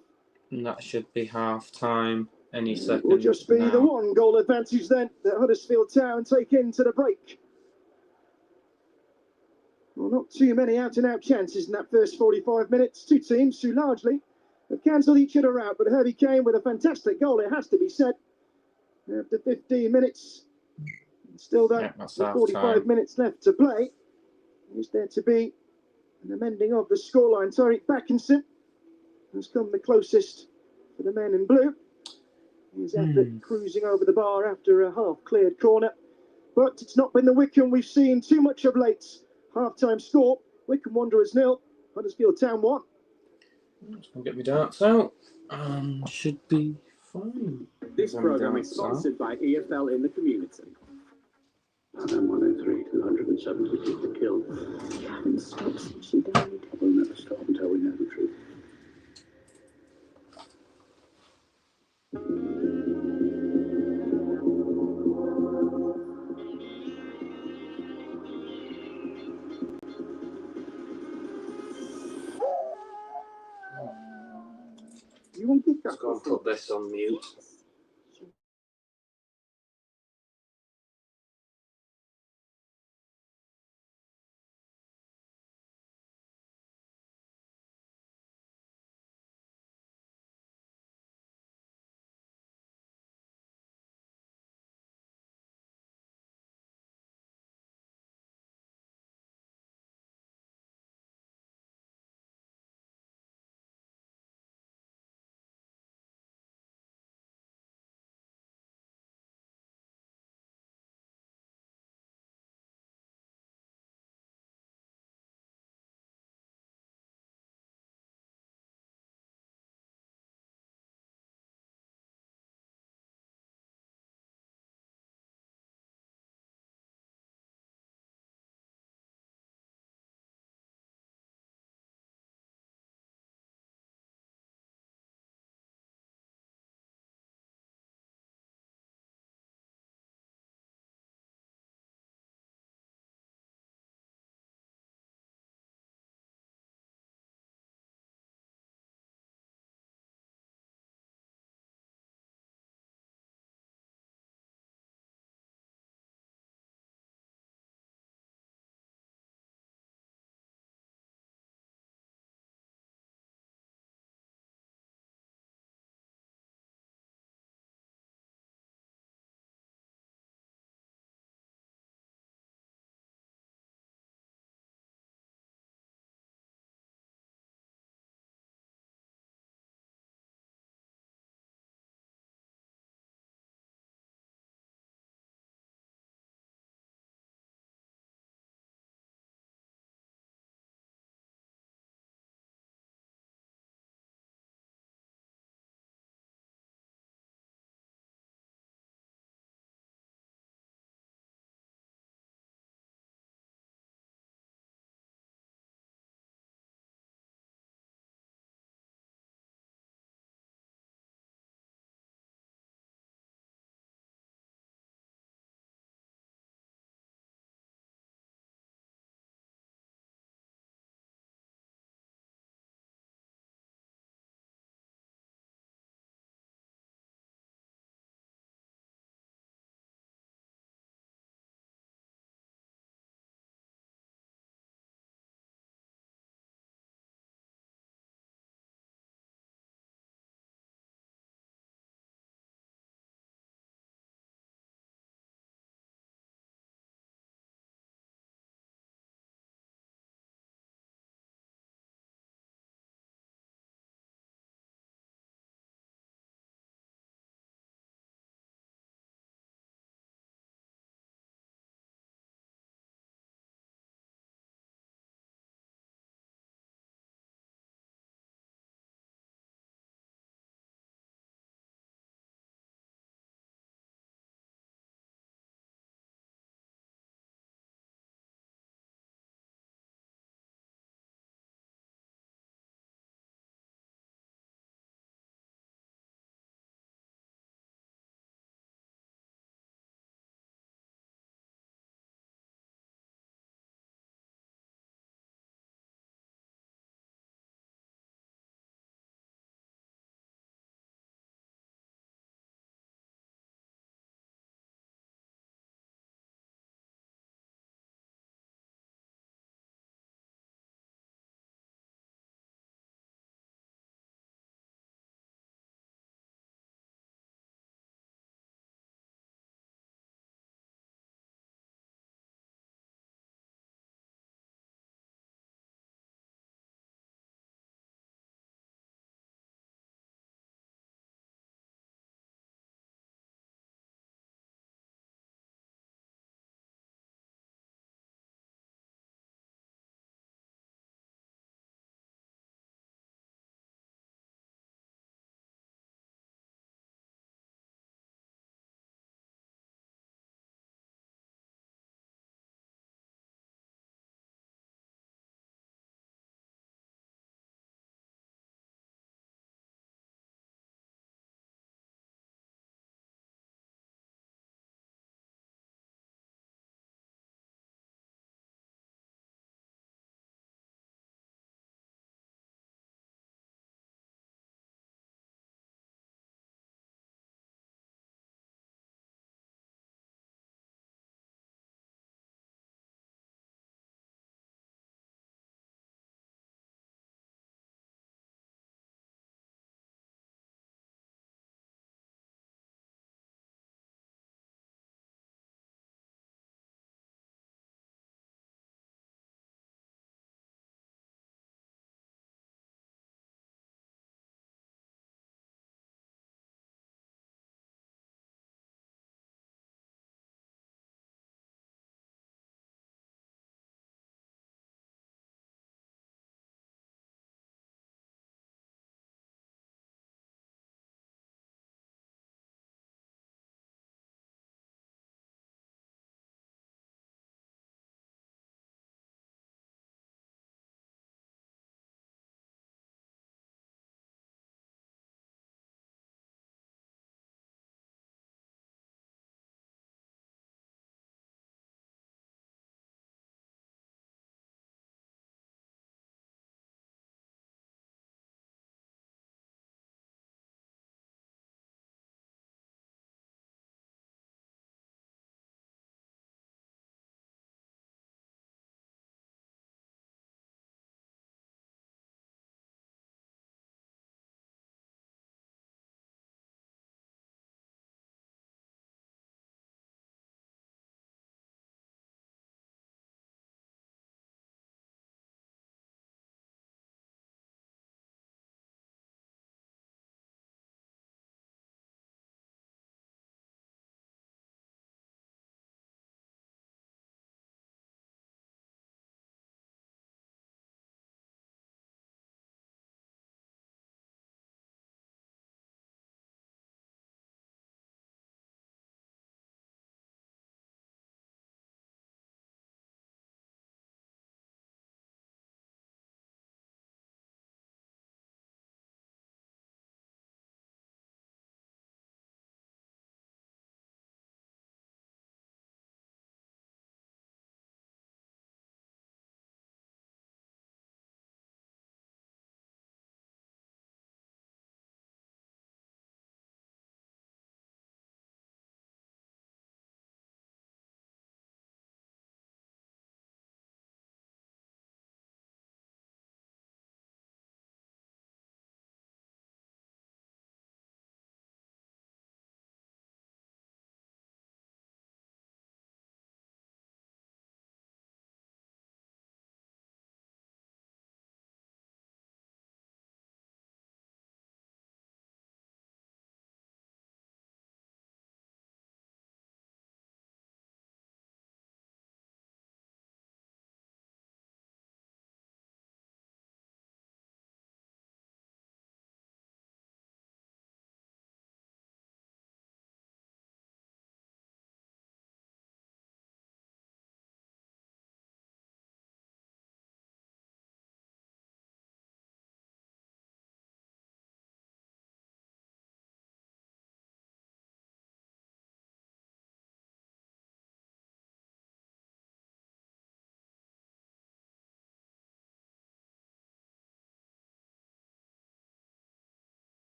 And that should be half time any second. It will just be the one goal advantage then that Huddersfield Town take into the break. Well, not too many out-and-out chances in that first 45 minutes. Two teams who largely have cancelled each other out, but Herbie Kane with a fantastic goal, it has to be said. After 15 minutes, still though, 45 minutes left to play. Is there to be an amending of the scoreline? Tariq Backinson has come the closest for the men in blue. His effort cruising over the bar after a half-cleared corner. But it's not been the Wycombe we've seen too much of late. Half-time score, Wycombe Wanderers 0, Huddersfield Town 1. Just going to get my darts out. Should be fine. This programme is sponsored by EFL in the community. Adam 103, 270 people killed. She hasn't stopped since she died. We'll never stop until we know the truth. You won't get that. Let's go and put this on mute.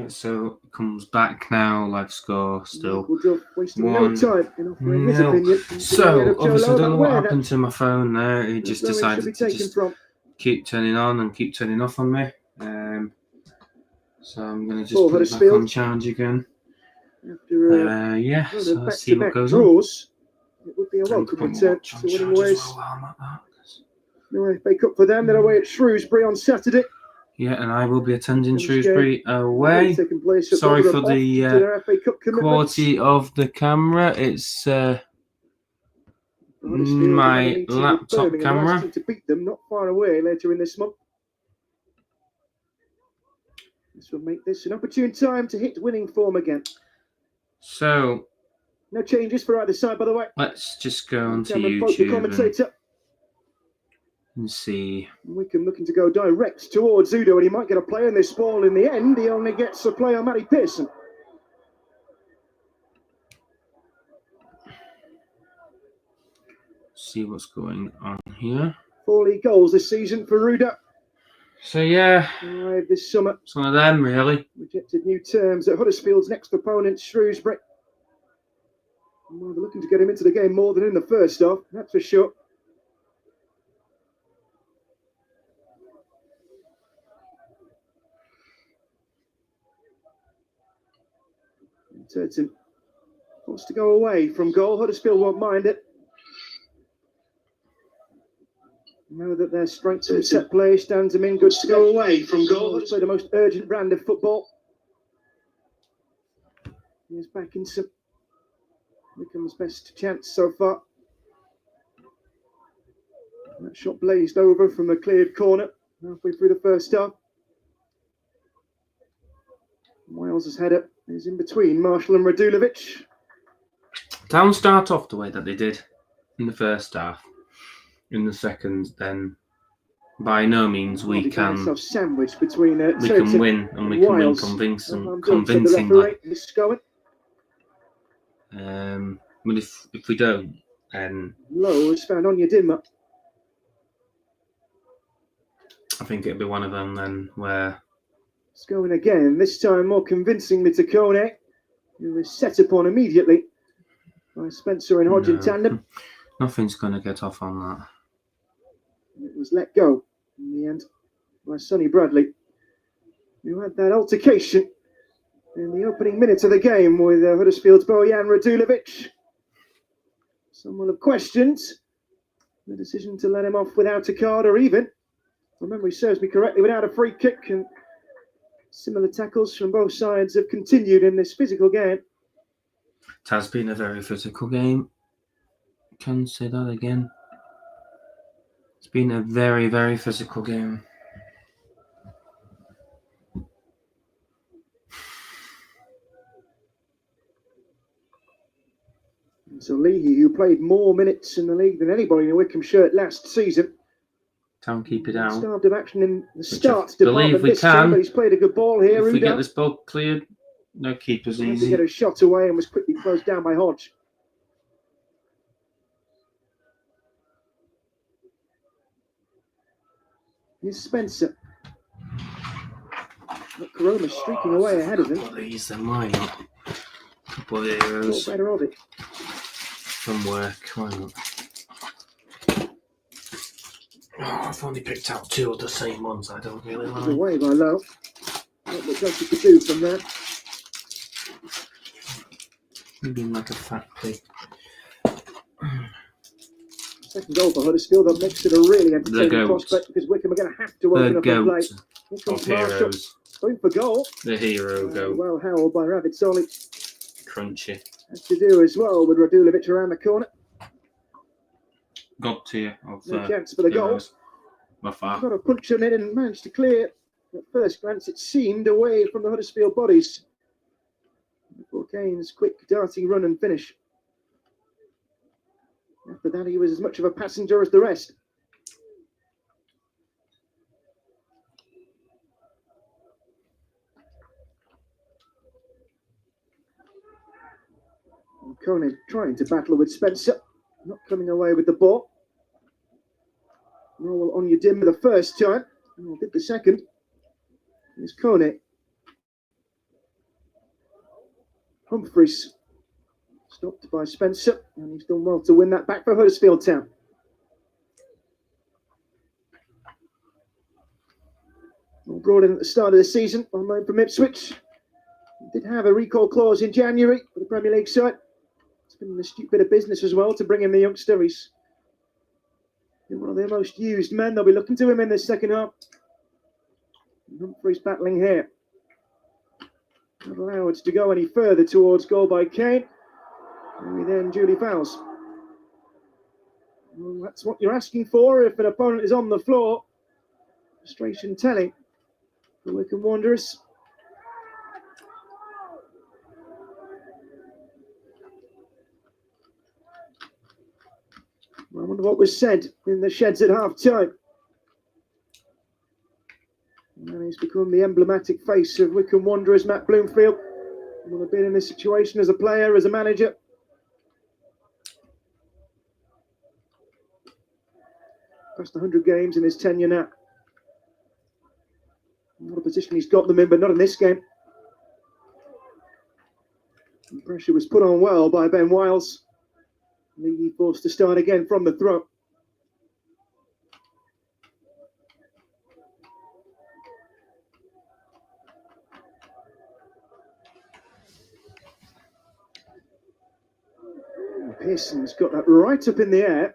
So it comes back now. Live score still wasting no 1-0. time in offering his opinion. So obviously I don't know what happened to my phone there. It just decided to just from. keep turning on and keep turning off on me. So I'm going to just put it back on charge again. After, yeah, so let's see what goes draws, on. It would be a welcome return to winning ways. No FA Cup for them. They're away at Shrewsbury on Saturday. Yeah, and I will be attending Shrewsbury away. Sorry for the quality of the camera. It's my laptop camera. To beat them not far away later in this month. This will make this an opportune time to hit winning form again. So, no changes for either side, by the way. Let's just go on to YouTube and see. Wycombe looking to go direct towards Udo, and he might get a play in this ball. In the end, he only gets a play on Matty Pearson. See what's going on here. 4 league goals this season for Ruda. So yeah, arrived this summer. It's one of them, really. Rejected new terms at Huddersfield's next opponent, Shrewsbury. Well, they're looking to get him into the game more than in the first half, that's for sure. Turton wants to go away from goal. Huddersfield won't mind it. Know that their strength in set play stands them in good to go away from goal. They play the most urgent brand of football. He's back in some Wycombe's best chance so far. That shot blazed over from the cleared corner halfway through the first half. Wales' header is in between Marshall and Radulovic. Don't start off the way that they did in the first half. In the second, then by no means we can sandwich between we can win, and we can win convincingly. But if we don't, then Lowe is found on your dimmer. I think it'll be one of them then where it's going again. This time more convincingly to Kone, who was set upon immediately by Spencer and Hodge in tandem. Nothing's going to get off on that. It was let go in the end by Sonny Bradley, who had that altercation in the opening minutes of the game with Huddersfield's Bojan Radulovic. Some will have questioned the decision to let him off without a card, or even, if my memory serves me correctly, without a free kick. And similar tackles from both sides have continued in this physical game. It has been a very physical game. Can say that again. It's been a very, very physical game. So Leahy, who played more minutes in the league than anybody in a Wycombe shirt last season. Can't keep it down. Starved of action in the start department this time, but he's played a good ball here. If we get this ball cleared, no keeper's easy. He get a shot away and was quickly closed down by Hodge. Here's Spencer. Corona streaking away ahead of him. A couple of these, then why not? A couple of heroes. Better of it. From work, why not? Oh, I've only picked out 2 of the same ones I don't really like. Away by Lowe. Not much else you could do from there. Maybe like a fat pig. Second goal for Huddersfield. That makes it a really entertaining prospect because Wycombe are going to have to open up the play. Here comes Marshall going for goal. The hero go. Well held by Ravitzoli. Crunchy. Has to do as well with Radulovic around the corner. Got to you. No chance for the goal. Got a punch on it and managed to clear. At first glance, it seemed away from the Huddersfield bodies. Before Kane's quick darting run and finish. After that, he was as much of a passenger as the rest. Kone trying to battle with Spencer, not coming away with the ball. Norwell on your dim the first time, and did the second. Here's Kone. Humphreys stopped by Spencer, and he's done well to win that back for Huddersfield Town. All brought in at the start of the season on loan from Ipswich. He did have a recall clause in January for the Premier League side. It's been an astute bit of business as well to bring in the youngster. He's been one of their most used men. They'll be looking to him in the second half. Humphreys battling here. Not allowed to go any further towards goal by Kane. And he then duly fouls. Well, that's what you're asking for if an opponent is on the floor. Frustration telling for Wycombe Wanderers. I wonder what was said in the sheds at half-time. And he's become the emblematic face of Wycombe Wanderers, Matt Bloomfield. He will have been in this situation as a player, as a manager. Past 100 games in his tenure now. What a position he's got them in, but not in this game. The pressure was put on well by Ben Wiles. Leahy forced to start again from the throw. Pearson's got that right up in the air.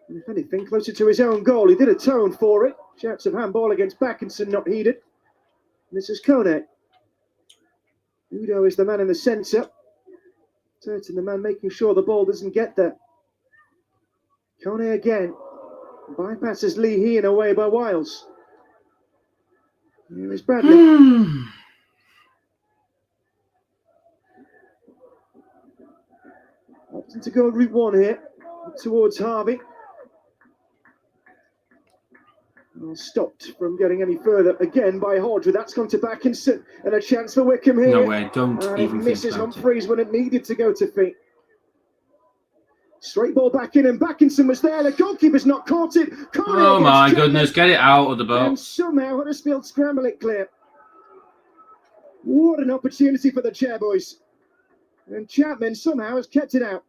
And if anything, closer to his own goal. He did atone for it. Shouts of handball against Backinson not heeded. And this is Kone. Udo is the man in the centre. Turton, the man making sure the ball doesn't get there. Kone again. Bypasses Leahy and away by Wiles. Here is Bradley. Opting to go route one here. Towards Harvey. Well, stopped from getting any further again by Hodge. That's gone to Backinson and a chance for Wycombe here. No way, don't and even it misses think about Humphreys when it needed to go to feet. Straight ball back in, and Backinson was there. The goalkeeper's not caught it. Oh my goodness, get it out of the box. And somehow Huddersfield scramble it clear. What an opportunity for the Chairboys. And Chapman somehow has kept it out.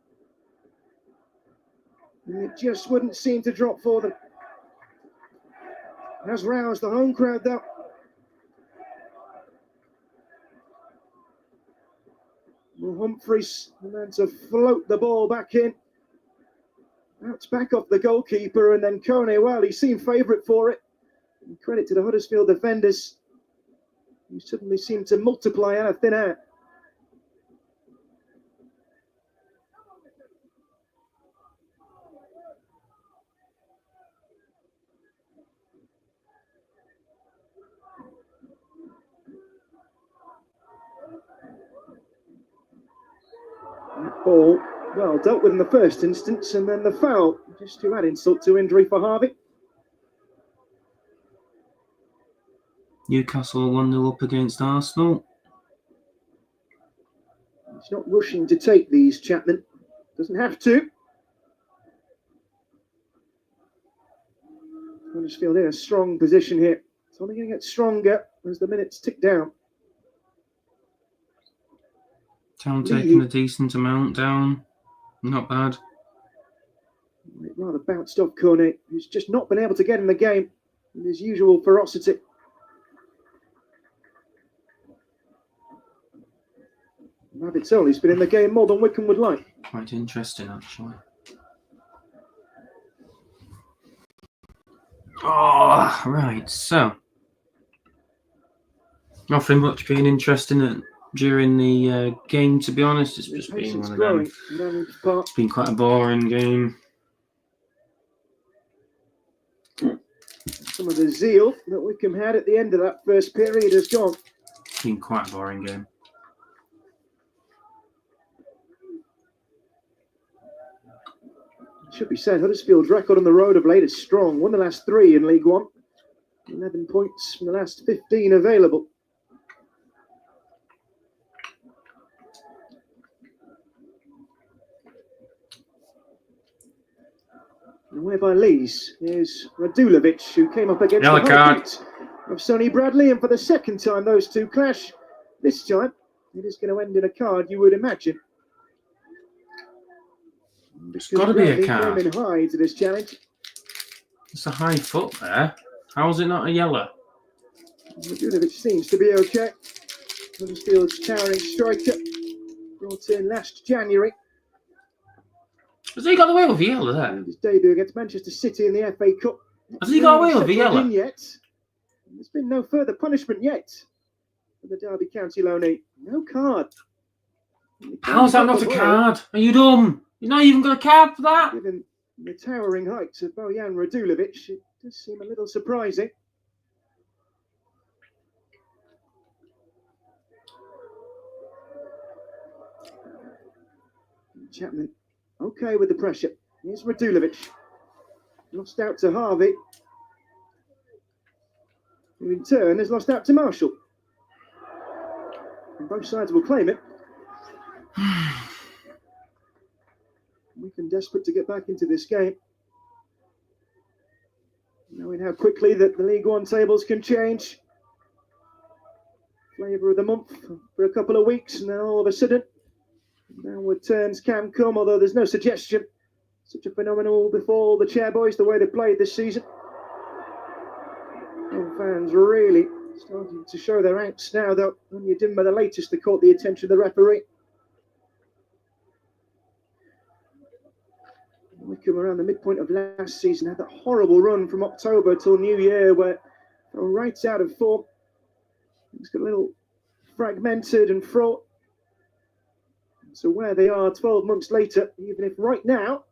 And it just wouldn't seem to drop for them. Has roused the home crowd though. Well, Humphreys, the man to float the ball back in. That's back off the goalkeeper, and then Kone, well, he seemed favourite for it. And credit to the Huddersfield defenders, who suddenly seemed to multiply out of thin air. Ball well dealt with in the first instance, and then the foul just to add insult to injury for Harvey. Newcastle 1-0 up against Arsenal. He's not rushing to take these, Chapman. Doesn't have to. Huddersfield in a strong position here. It's only going to get stronger as the minutes tick down. Town taking a decent amount down. Not bad. It rather bounced off Kone, who's just not been able to get in the game with his usual ferocity. Rabbitoli's been in the game more than Wycombe would like. Quite interesting, actually. Oh, right. So, nothing much being interesting during the game, to be honest. It's just been one of them. It's been quite a boring game. Some of the zeal that Wycombe had at the end of that first period has gone. It's been quite a boring game. It should be said, Huddersfield's record on the road of late is strong. Won the last 3 in League One. 11 points from the last 15 available. Away by Lees is Radulovic, who came up against Yellow the card of Sonny Bradley, and for the second time those two clash. This time It is going to end in a card, you would imagine. It's got to be a card. Came in high to this challenge. It's a high foot there. How is it not a yellow? Radulovic seems to be okay. Huddersfield's towering striker, brought in last January. Has he got away with a yellow there? His debut against Manchester City in the FA Cup. Has he got away with a yellow? Yet. There's been no further punishment yet for the Derby County loanee. No card. How's that not a card? Are you dumb? You're not even got a card for that? Given the towering heights of Bojan Radulovic, it does seem a little surprising. Chapman, okay with the pressure. Here's Radulovic. Lost out to Harvey, who in turn has lost out to Marshall. And both sides will claim it. Wycombe desperate to get back into this game, knowing how quickly that the League One tables can change. Flavour of the month for a couple of weeks, and then all of a sudden, downward turns can come, although there's no suggestion. Such a phenomenal before the Chairboys, the way they played this season. Home fans really starting to show their angst now, though. Only Dimma, the latest, that caught the attention of the referee. Wycombe, around the midpoint of last season, had that horrible run from October till New Year where they were right out of form. It's got a little fragmented and fraught. So where they are 12 months later, even if right now,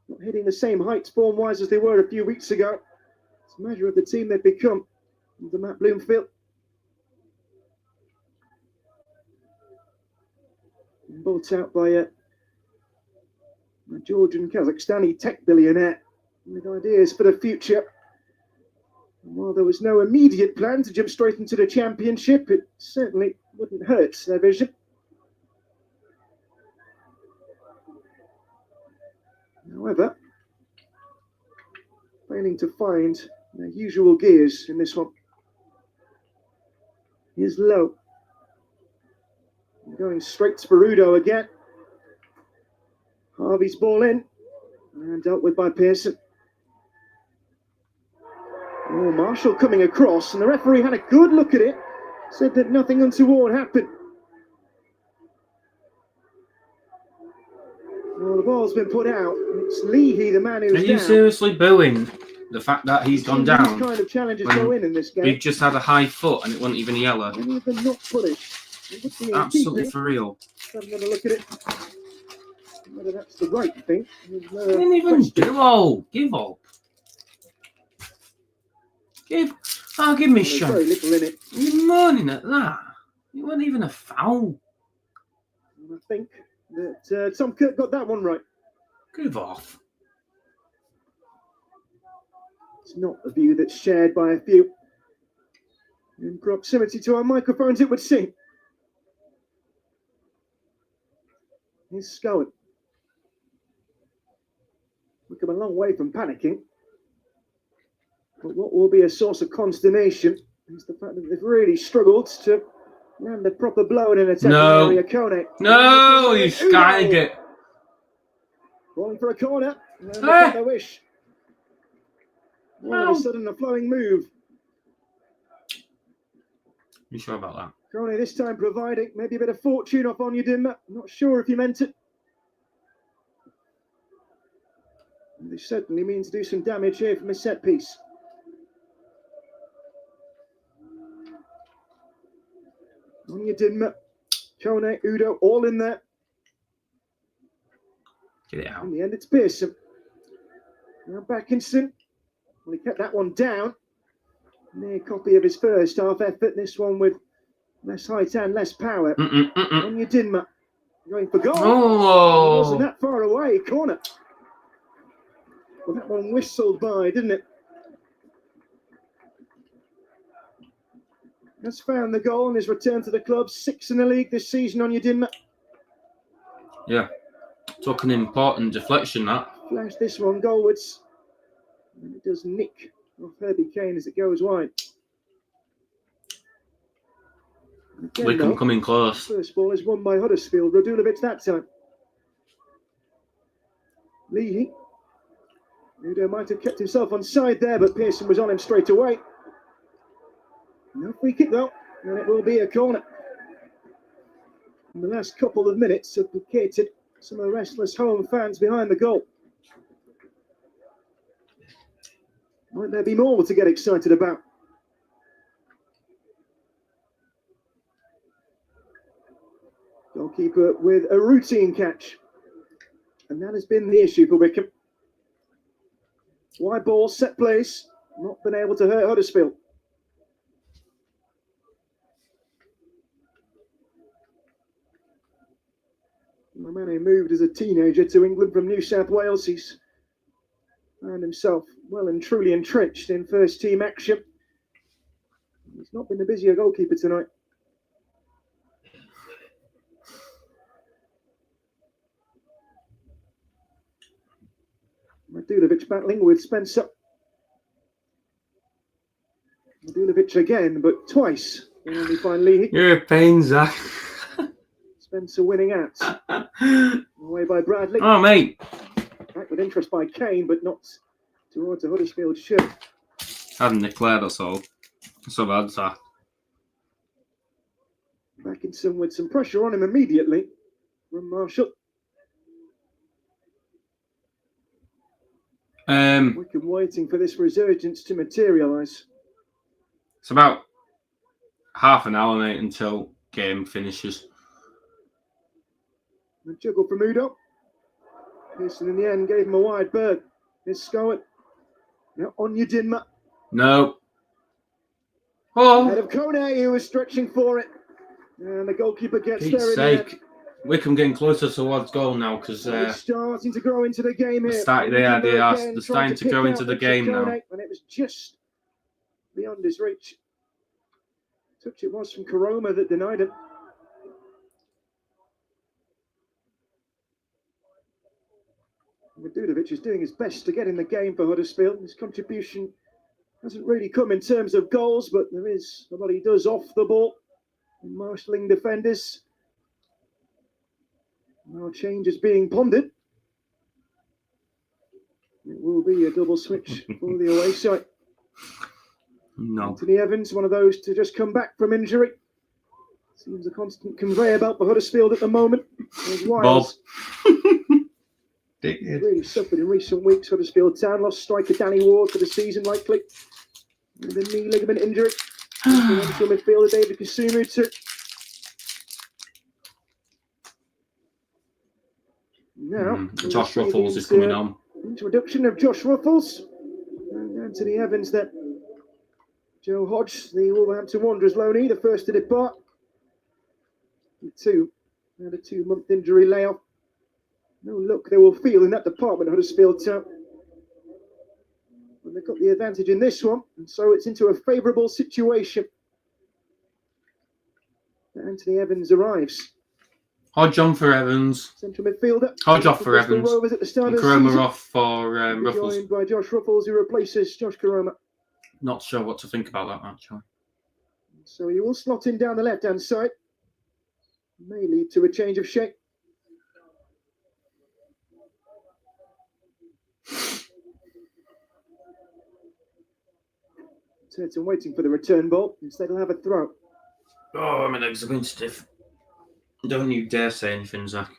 not hitting the same heights form-wise as they were a few weeks ago, it's a measure of the team they've become under Matt Bloomfield. Bought out by a Georgian Kazakhstani tech billionaire with ideas for the future. And while there was no immediate plan to jump straight into the championship, it certainly wouldn't hurt their vision. However, failing to find their usual gears in this one. Here's Lowe. Going straight to Perudo again. Harvey's ball in and dealt with by Pearson. Oh, Marshall coming across, and the referee had a good look at it. Said that nothing untoward happened. Well, the ball's been put out. It's Leahy, the man who's down. Are you seriously booing the fact that he's gone down? Kind of challenges go in this game. We've just had a high foot and it wasn't even yellow. Any of them not punished? Absolutely for real. I'm going to look at it. Whether that's the right thing. I didn't even do all. Give up. Give me shot. Very little in it. You're moaning at that. It wasn't even a foul. And I think that Tom Kirk got that one right. Give off. It's not a view that's shared by a few. In proximity to our microphones, it would seem. Here's Scowen. We've come a long way from panicking. But what will be a source of consternation is the fact that they've really struggled to land a proper blow in an attacking area. Kone. No, you skied it. Calling for a corner. And they wish. All of a sudden, a flowing move. You sure about that? Kone this time providing maybe a bit of fortune off on you, Dimma. I'm not sure if you meant it. And they certainly mean to do some damage here from a set piece. On you, Dimma. Kone, Udo, all in there. Get it out. In the end, it's Pearson. Now Backinson. Well, he kept that one down. Near copy of his first half effort. This one with less height and less power. On you, Dinma. Going for goal. Oh! It wasn't that far away. Corner. Well, that one whistled by, didn't it? Has found the goal and his return to the club. 6 in the league this season on you, Dinma. Yeah. Took an important deflection, that. Flash this one goalwards. And it does nick off Herbie Kane as it goes wide. Wycombe coming close. First ball is won by Huddersfield. Radulovic that time. Leahy. Udo might have kept himself on side there, but Pearson was on him straight away. No free kick though, and it will be a corner. And the last couple of minutes have placated some of the restless home fans behind the goal. Might there be more to get excited about? Goalkeeper with a routine catch. And that has been the issue for Wycombe. Wide ball, set place, not been able to hurt Huddersfield. The man who moved as a teenager to England from New South Wales, he's found himself well and truly entrenched in first team action. He's not been the busier goalkeeper tonight. Radulovic battling with Spencer. Radulovic again, but twice. And then we find Leahy. You're a pain, Zach. Spencer winning out. Away by Bradley. Oh, mate. Back with interest by Kane, but not towards the Huddersfield shirt. Hadn't declared us all. So bad, Zach. Backinson with some pressure on him immediately from Marshall. Wycombe waiting for this resurgence to materialise. It's about half an hour, mate, until game finishes. The juggle from Udo. Pearson in the end gave him a wide berth. Here's Scowett. Now on your Dinma. No. Oh. Head of Kone, who was stretching for it. And the goalkeeper gets Pete's there in the sake. Wycombe getting closer towards goal now because starting to grow into the game here. they're starting to grow into the game now. And it was just beyond his reach. Touch it was from Karoma that denied it. Radulovic is doing his best to get in the game for Huddersfield. His contribution hasn't really come in terms of goals, but there is a lot he does off the ball. Marshalling defenders. Now change is being pondered. It will be a double switch for the away side. No. Anthony Evans, one of those to just come back from injury. Seems a constant conveyor belt for Huddersfield at the moment. Bob. Really suffered in recent weeks. Huddersfield Town lost striker Danny Ward for the season, likely. With a knee ligament injury. Central midfielder David Kasumu too. Now, Josh Ruffles is coming on. Introduction of Josh Ruffles and Anthony Evans then. Joe Hodge, the Wolverhampton Wanderers loanee, the first to depart. Had a 2-month injury layoff. No look they will feel in that department, Huddersfield Town. And they've got the advantage in this one, and so it's into a favourable situation. Anthony Evans arrives. Hodge on for Evans. Central midfielder. Hodge off for Evans. At the start And of the Karoma season. off for Ruffles. Joined by Josh Ruffles, who replaces Josh Karoma. Not sure what to think about that, actually. So he will slot in down the left-hand side. May lead to a change of shape. Turton waiting for the return ball. Instead, he'll have a throw. Oh, my legs are going stiff. Don't you dare say anything, Zach.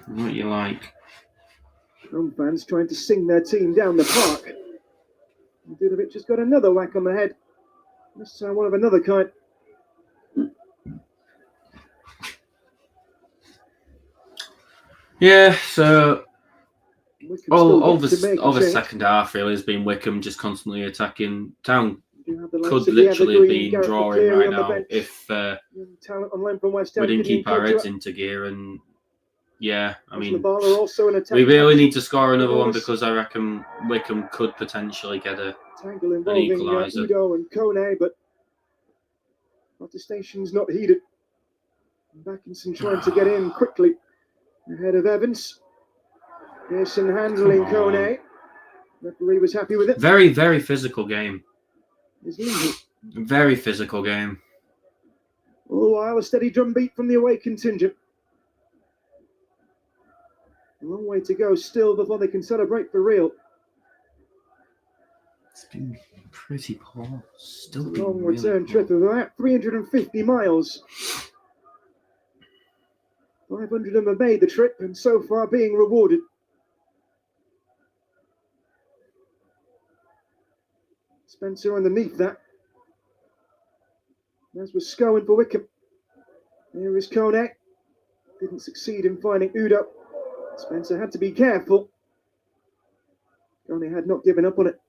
What you like? Home fans trying to sing their team down the park. Radulovic has got another whack on the head. This time one of another kind. Yeah, so all the change. second half really has been Wycombe just constantly attacking. Town You have the likes could of the literally Evergreen, be Gareth drawing McCreary right on the now bench. if Young talent on loan from West we Ham. didn't keep our heads in. into gear. And yeah, I mean, Also an we really match. need to score another one because I reckon Wycombe could potentially get an Tangle involving equaliser. Udo and Kone, but protestation's not heeded. Backinson trying to get in quickly ahead of Evans. Pearson handling Kone. Referee was happy with it. Very, very physical game. Is Lee. Very physical game. All the while, a steady drumbeat from the away contingent. A long way to go still before they can celebrate for real. It's been pretty poor. Still It's a been long really return poor. trip of about 350 miles. 500 of them have made the trip and so far being rewarded. Spencer underneath that. As was Scowen for Wycombe. Here is Konek. Didn't succeed in finding Udo. Spencer had to be careful. Konek had not given up on it.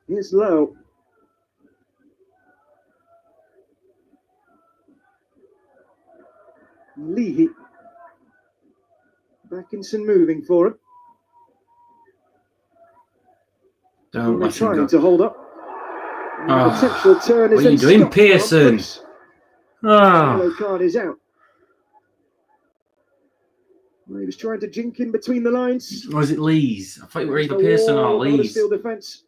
Here's Lowe. Leahy. Backinson moving for him. Don't let him trying go. to hold up. Oh, Potential turn is what are you doing, Pearson? Yellow Oh, card is out. Well, he was trying to jink in between the lines. was it Lees? I thought you were either The Pearson wall or of the Lees. Huddersfield defence.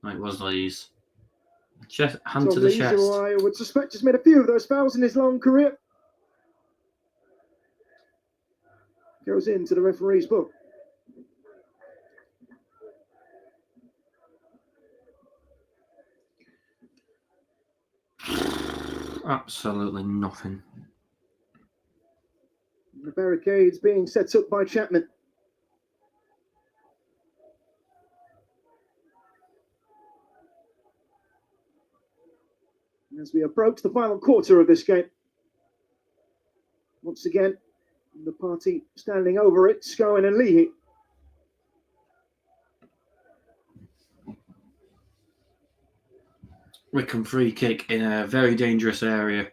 No, it was Lees. Hand to Tom the Lees, chest. who I would suspect has made a few of those fouls in his long career. Goes into the referee's book. Absolutely nothing. The barricades being set up by Chapman. As we approach the final quarter of this game. Once again, the party standing over it, Scowen and Leahy. Wycombe free kick in a very dangerous area.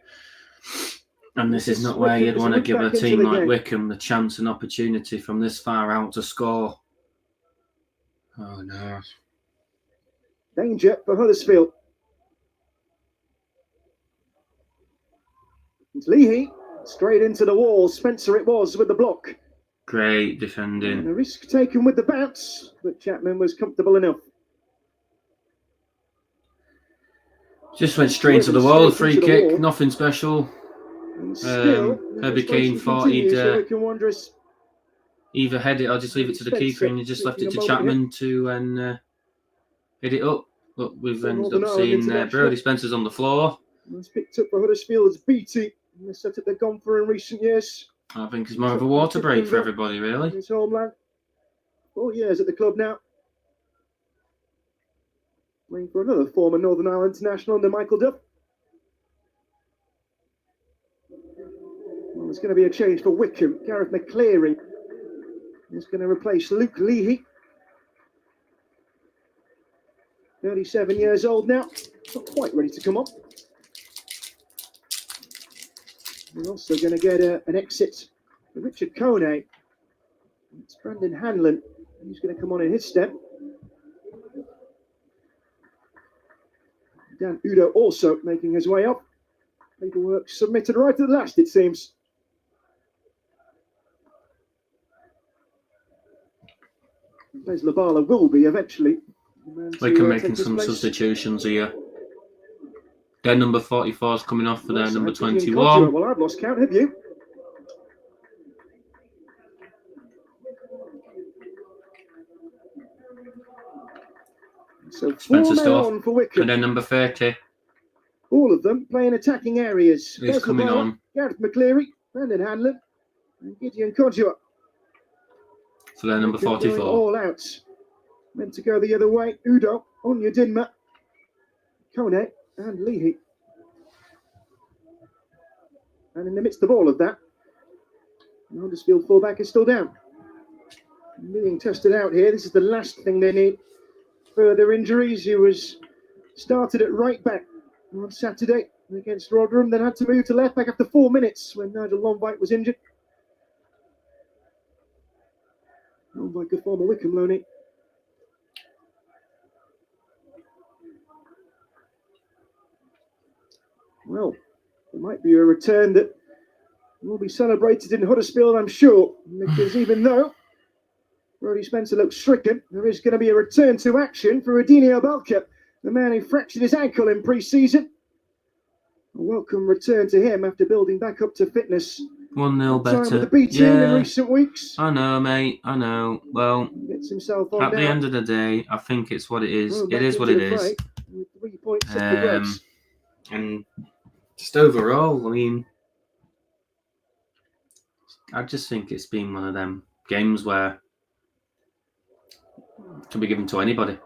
And this is not where you'd want to give a team like Wycombe the chance and opportunity from this far out to score. Oh no. Danger for Huddersfield. It's Leahy, straight into the wall. Spencer it was with the block. Great And defending. a risk taken with the bounce, but Chapman was comfortable enough. Just went straight into the wall. Free kick, nothing special. And still, Herbie Kane thought he'd Wanderers. either head it or just leave it to the keeper, and he just left it to Chapman to hit it up. But we've ended up seeing Brodie Spencer's on the floor. It's picked up for Huddersfield's BT. And the setup they've gone for in recent years. I think it's more of a water break for everybody, really. His homeland. 4 years at the club now. Playing for another former Northern Ireland international under Michael Duff. Well, there's going to be a change for Wycombe. Gareth McCleary is going to replace Luke Leahy. 37 years old now. Not quite ready to come up. We're also going to get an exit for Richard Kone. It's Brandon Hanlon. He's going to come on in his step. Dan Udo also making his way up. Paperwork submitted right at the last, it seems. There's Labala will be eventually. Wycombe making some substitutions here. Their number 44 is coming off for their number 21. Well, I've lost count, have you? So Spencer 4 men on for Wycombe. And then number 30. All of them playing attacking areas. Who's coming on? Gareth McCleary, Brandon Hanlon, and Gideon Kodua. For their number 44. All out. Meant to go the other way. Udo, Onya Dinma, Kone, and Leahy. And in the midst of all of that, the Huddersfield fullback is still down. Being tested out here. This is the last thing they need. Further injuries. He was started at right back on Saturday against Rotherham, then had to move to left back after 4 minutes when Nigel Longbike was injured. Longbike, a former Wycombe loanee. Well, it might be a return that will be celebrated in Huddersfield, I'm sure, because even though Brody Spencer looks stricken. There is going to be a return to action for Radinho Belka, the man who fractured his ankle in pre-season. A welcome return to him after building back up to fitness. 1-0 better. Time with the B team in recent weeks. I know, mate. I know. Well, gets himself on at the end of the day, I think it's what it is. Well, it is what it is. With 3 points up for grabs. And just overall, I mean, I just think it's been one of them games where it can be given to anybody.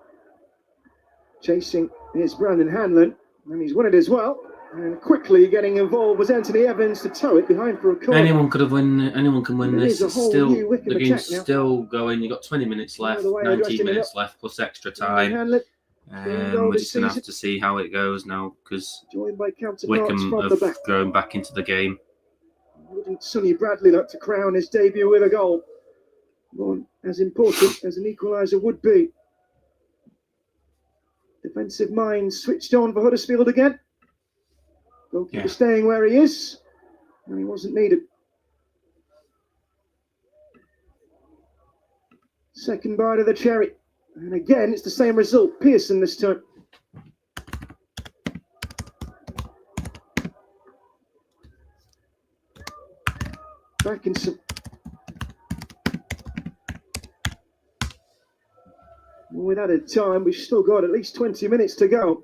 Chasing is Brandon Hanlon, and he's won it as well. And quickly getting involved was Anthony Evans to tow it behind for a corner. Anyone can win this. It's still the game's still going. You've got 20 minutes left, 19 minutes left plus extra time. We're just going to have to see how it goes now because Wycombe have grown back into the game. Wouldn't Sonny Bradley like to crown his debut with a goal? One as important as an equaliser would be. Defensive mind switched on for Huddersfield again. Goalkeeper staying where he is, and he wasn't needed. Second bite of the cherry, and again it's the same result. Pearson this time. Backinson. With added time, we've still got at least 20 minutes to go.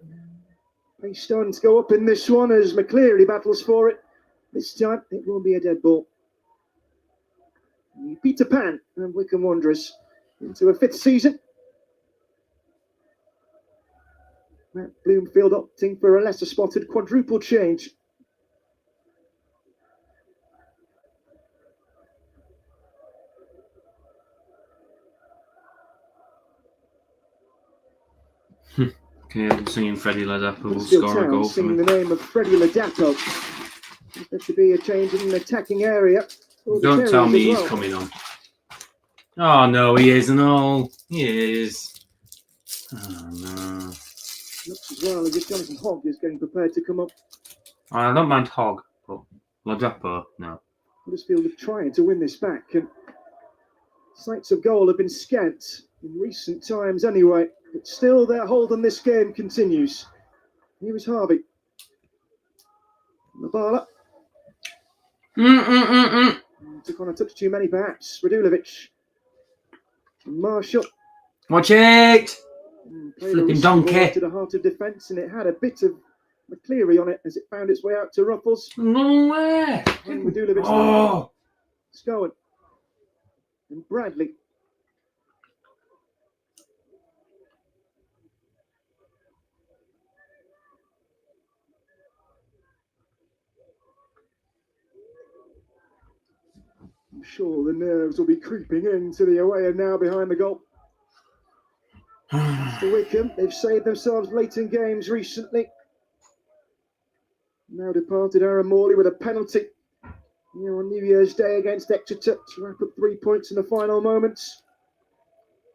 He's starting to go up in this one as McCleary battles for it. This time, it will be a dead ball. Peter Pan and Wycombe Wanderers into a 5th season. Matt Bloomfield opting for a lesser spotted quadruple change. Okay, I'm singing Freddie Ladapo will score a goal for me. The name of Freddie Ladapo. There should be a change in the attacking area. Don't tell me he's coming on. Oh no, he isn't. Oh, he is. Oh no. Looks as well as if Jonathan Hogg is getting prepared to come up. I don't mind Hogg, but Ladapo, no. Huddersfield are trying to win this back, and sights of goal have been scant in recent times anyway. But still, their hold on this game continues. Here is Harvey. Mabala. Took on a touch too many, perhaps. Radulovic. Marshall. Watch it! Flipping donkey. To the heart of defence, and it had a bit of McCleary on it as it found its way out to Ruffles. No way! Radulovic. Oh! Scowen. And Bradley. I'm sure the nerves will be creeping into the away and now behind the goal. For Wycombe, they've saved themselves late in games recently. Now departed Aaron Morley with a penalty here on New Year's Day against Exeter to wrap up 3 points in the final moments.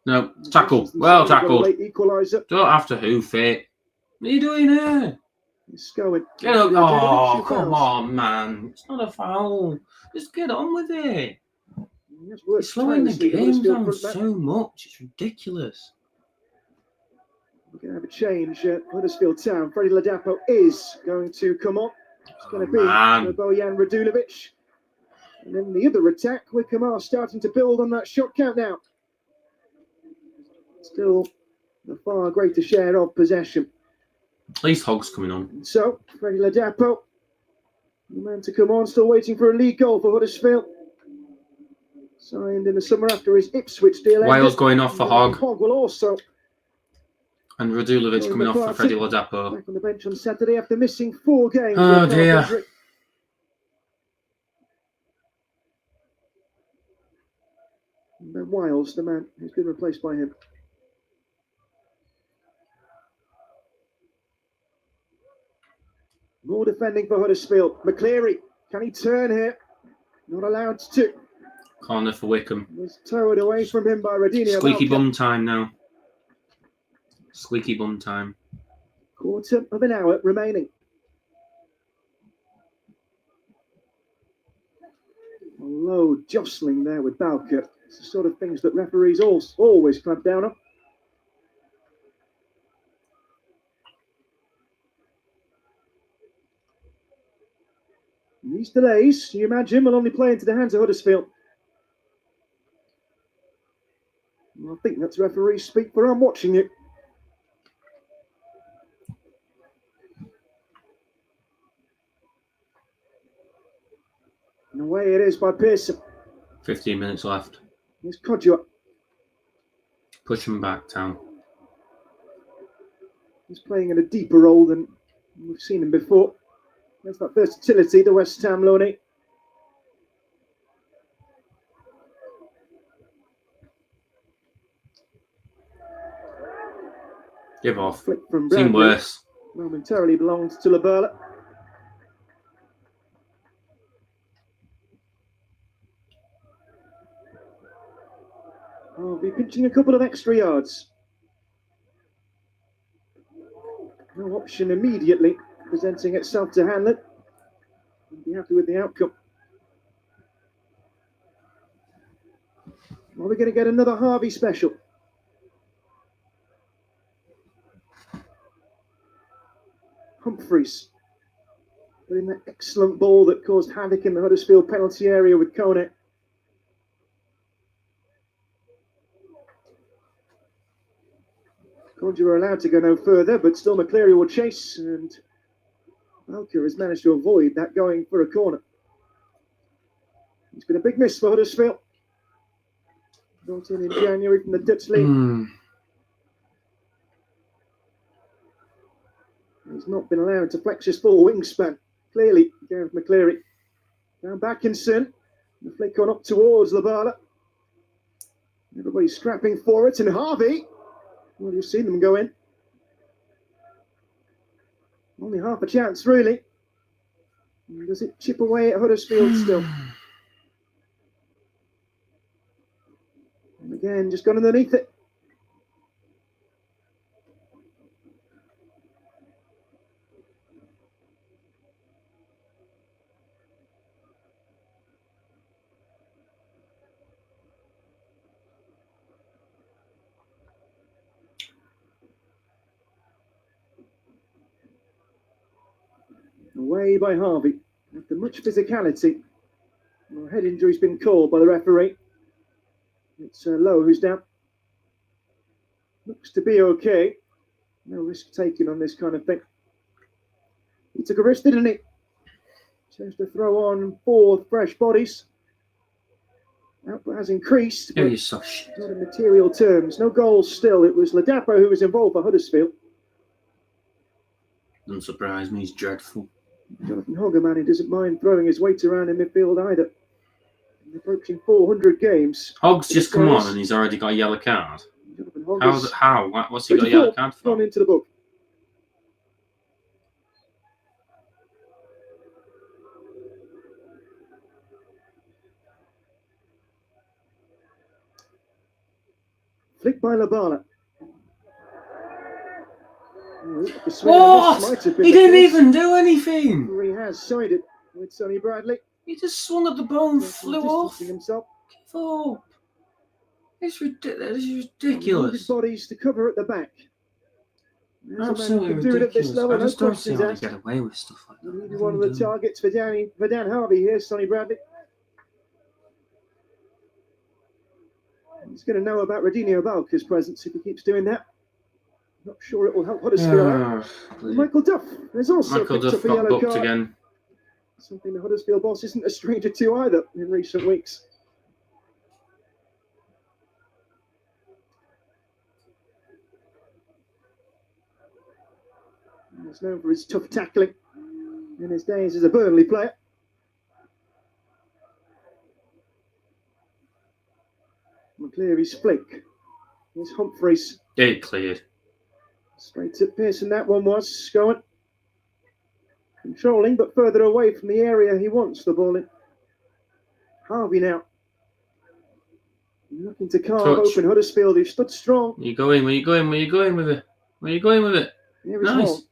No, tackle. Well tackled. Late equaliser. Don't have to hoof it. What are you doing here? It's going. Get up. Oh, come on, man. It's not a foul. Just get on with it. You're slowing the game down so much. It's ridiculous. We're going to have a change at Huddersfield Town. Freddie Ladapo is going to come on. It's going to be Bojan Radulovic. And then the other attack, Wycombe are starting to build on that shot count now. Still a far greater share of possession. At least Hogg's coming on. So, Freddie Ladapo, the man to come on, still waiting for a league goal for Huddersfield. Signed in the summer after his Ipswich deal. Wales going off for Hogg. Hogg will also. And Radulovic coming off for Freddie Ladapo. Back on the bench on Saturday after missing 4 games. Oh dear. And then Wiles, the man who's been replaced by him. More defending for Huddersfield. McCleary, can he turn here? Not allowed to. Corner for Wycombe. Was towed away from him by Radinho. Squeaky bum time now. Squeaky bum time. Quarter of an hour remaining. A low jostling there with Balka. It's the sort of things that referees always clamp down on. And these delays, you imagine, will only play into the hands of Huddersfield. I think that's referee speak, but I'm watching it. And away it is by Pearson. 15 minutes left. Here's Kodjua. Push him back, Town. He's playing in a deeper role than we've seen him before. There's that versatility, the West Ham loanee. Give off. Flick from Seen Bradley. worse. Momentarily belongs to Labala. I'll be pinching a couple of extra yards. No option immediately presenting itself to Hanlon. I'll be happy with the outcome. Are we going to get another Harvey special? Humphreys putting that excellent ball that caused havoc in the Huddersfield penalty area with Kone. Kodjua are allowed to go no further, but still McCleary will chase, and Malka has managed to avoid that going for a corner. It's been a big miss for Huddersfield. Brought in January from the Dutch League. He's not been allowed to flex his full wingspan. Clearly, Gareth McCleary. Now Backinson. The flick on up towards Labala. Everybody's scrapping for it, and Harvey. Well, you've seen them go in. Only half a chance, really. Does it chip away at Huddersfield still? And again, just gone underneath it. Away by Harvey. After much physicality. Well, head injury's been called by the referee. It's Lowe who's down. Looks to be okay. No risk taken on this kind of thing. He took a risk, didn't he? Chose to throw on 4 fresh bodies. Output has increased. Yeah, you're so shit. Not in material terms. No goals still. It was Ladapo who was involved for Huddersfield. Doesn't surprise me, he's dreadful. Jonathan Hoggerman, he doesn't mind throwing his weight around in midfield either. Approaching 400 games. Hogg's just come on and he's already got a yellow card. How? What's he got a yellow card for? Gone into the book. Flick by Labala. What? He didn't even do anything. He has signed it with Sonny Bradley. He just swung at the ball and flew off. Himself. Give up. It's ridiculous. Bodies to cover at the back. Absolutely ridiculous. I just don't see how they get away with stuff like that. Maybe one of the targets for Dan Harvey here, Sonny Bradley. He's going to know about Radinho Balka's presence if he keeps doing that. Not sure it will help Huddersfield. Michael Duff has also picked up a yellow card. Again. Something the Huddersfield boss isn't a stranger to either in recent weeks. He's known for his tough tackling in his days as a Burnley player. McCleary's flick. Here's Humphreys. Yeah, cleared. Straight at Pearson, that one was going. Controlling, but further away from the area he wants the ball in. Harvey now. Looking to carve open Huddersfield, who stood strong. Where you going with it? Nice.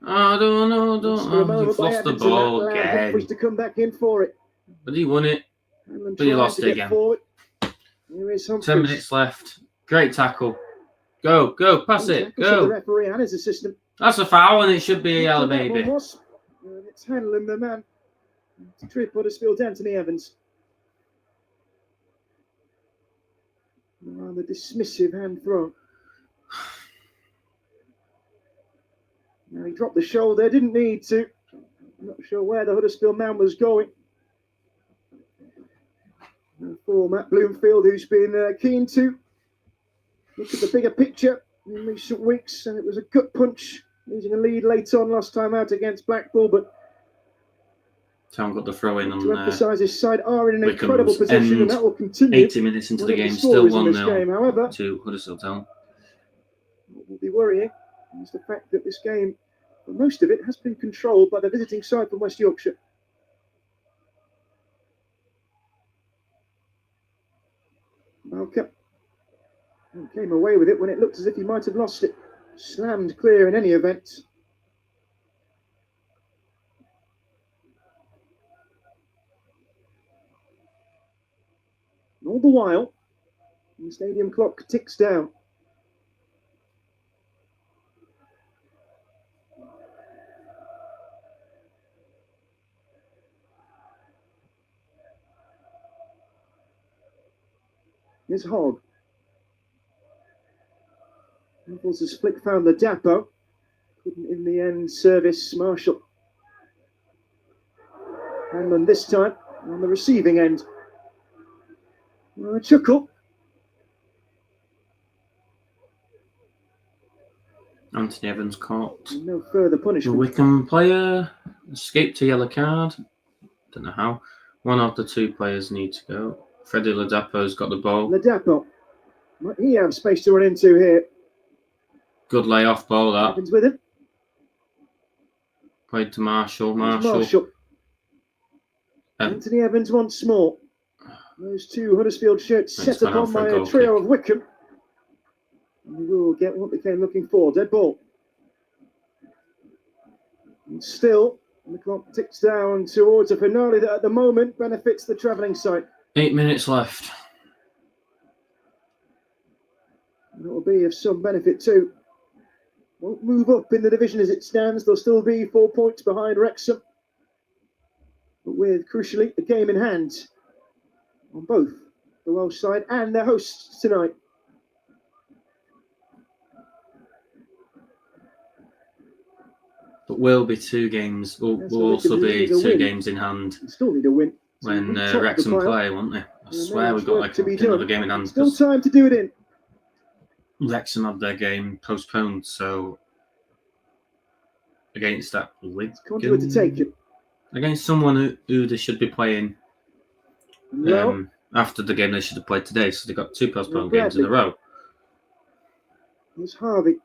Oh, no. You've lost the ball again. Humphreys to come back in for it. But he won it. But he lost it again. Forward. Here is Humphries. 10 minutes left. Great tackle. Go, pass it, go. The referee and his assistant. That's a foul and it should be a yellow, baby. It's handling the man to trip Huddersfield, Anthony Evans. The dismissive hand throw. Now he dropped the shoulder, didn't need to. I'm not sure where the Huddersfield man was going. For Matt Bloomfield, who's been keen to look at the bigger picture in recent weeks, and it was a gut punch, losing a lead late on last time out against Blackpool, but Town got the throw in on to emphasise his side are in an Wycombe's incredible position, and that will continue. 80 minutes into the game, still 1-0 to Huddersfield Town. What will be worrying is the fact that this game, most of it, has been controlled by the visiting side from West Yorkshire. Malcolm came away with it when it looked as if he might have lost it. Slammed clear in any event. And all the while, the stadium clock ticks down. Here's Hogg. As Flick found the Dapo. Couldn't in the end service Marshall. Hanlon this time on the receiving end. Chuckle. Anthony Evans caught. No further The punishment. Wycombe player escaped a yellow card. Don't know how. One of the two players need to go. Freddie Ladapo's got the ball. Ladapo. Might he have space to run into here? Good layoff ball, that. Evans with him. Played to Marshall. Anthony Evans once more. Those two Huddersfield shirts set upon by a trio of Wycombe. And we will get what they came looking for. Dead ball. And still, the clock ticks down towards a finale that at the moment benefits the travelling side. 8 minutes left. And it will be of some benefit too. Won't move up in the division as it stands. They'll still be 4 points behind Wrexham. But with, crucially, a game in hand on both the Welsh side and their hosts tonight. But will be 2 games. Will also be 2 games in hand. Still need a win. When Wrexham play, won't they? I swear we've got like another game in hand. Still time to do it in. Wrexham had their game postponed, so against that Conduit to take it. Against someone who they should be playing after the game they should have played today, so they got 2 postponed games in a row. Here's Harvey.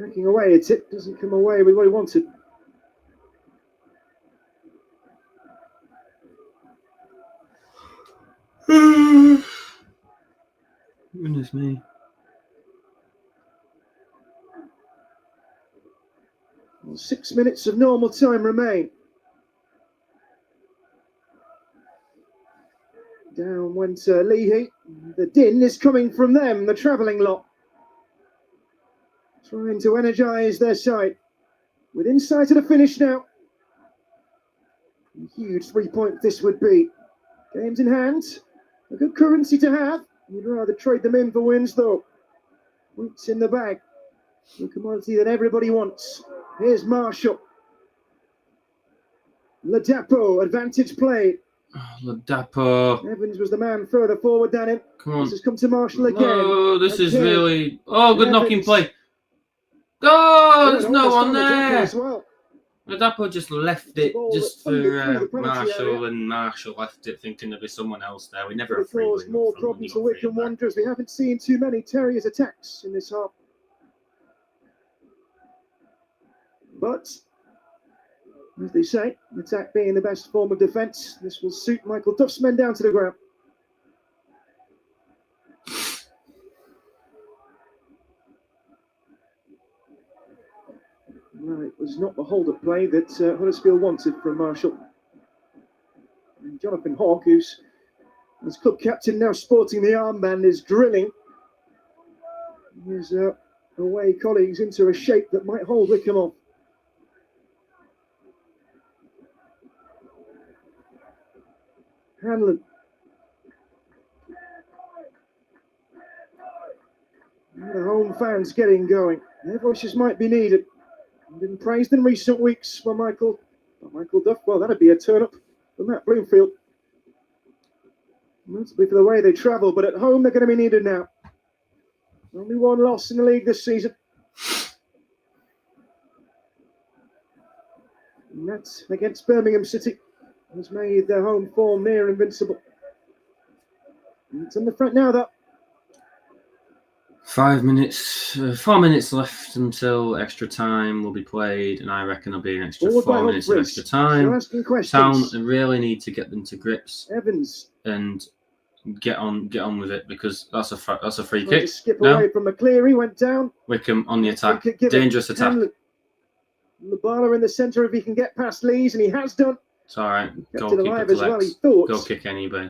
Hacking away at it, doesn't come away with what he wanted. Goodness me. Well, 6 minutes of normal time remain. Down went Leahy. The din is coming from them, the travelling lot. Trying to energise their side. Within sight of the finish now. A huge 3 point this would be. Games in hand. A good currency to have. You'd rather trade them in for wins, though. Points in the bag. The commodity that everybody wants. Here's Marshall. Ladapo, advantage play. Ladapo. Evans was the man further forward than him. Come on. This has come to Marshall again. Oh, this is really... Oh, good knocking play. Oh, there's no one there. Ladapo just left it just for Marshall, and Marshall left it thinking there'd be someone else there. We never have caused more problems for Wycombe Wanderers. We haven't seen too many Terriers attacks in this half. But, as they say, attack being the best form of defence, this will suit Michael Duff's men down to the ground. No, it was not the hold-up play that Huddersfield wanted from Marshall. And Jonathan Hogg, who's His club captain, now sporting the armband, is drilling his away colleagues into a shape that might hold Wycombe off. Hanlon. The home fans getting going. Their voices might be needed. Been praised in recent weeks by Michael Duff. Well, that'd be a turn up from Matt Bloomfield. Mostly for the way they travel, but at home they're going to be needed now. Only one loss in the league this season. And that's against Birmingham City. Has made their home form near invincible. And it's on the front now, though. 4 minutes left until extra time will be played, and I reckon there'll be an extra 4 minutes of extra time. Town really need to get them to grips Evans and get on with it, because that's a free kick. Skip away from McCleary, went down. Wycombe on the attack, dangerous attack. Labala in the centre if he can get past Lees, and he has done. It's all right. Goalkeeper alive as well, he thought. Go kick anybody.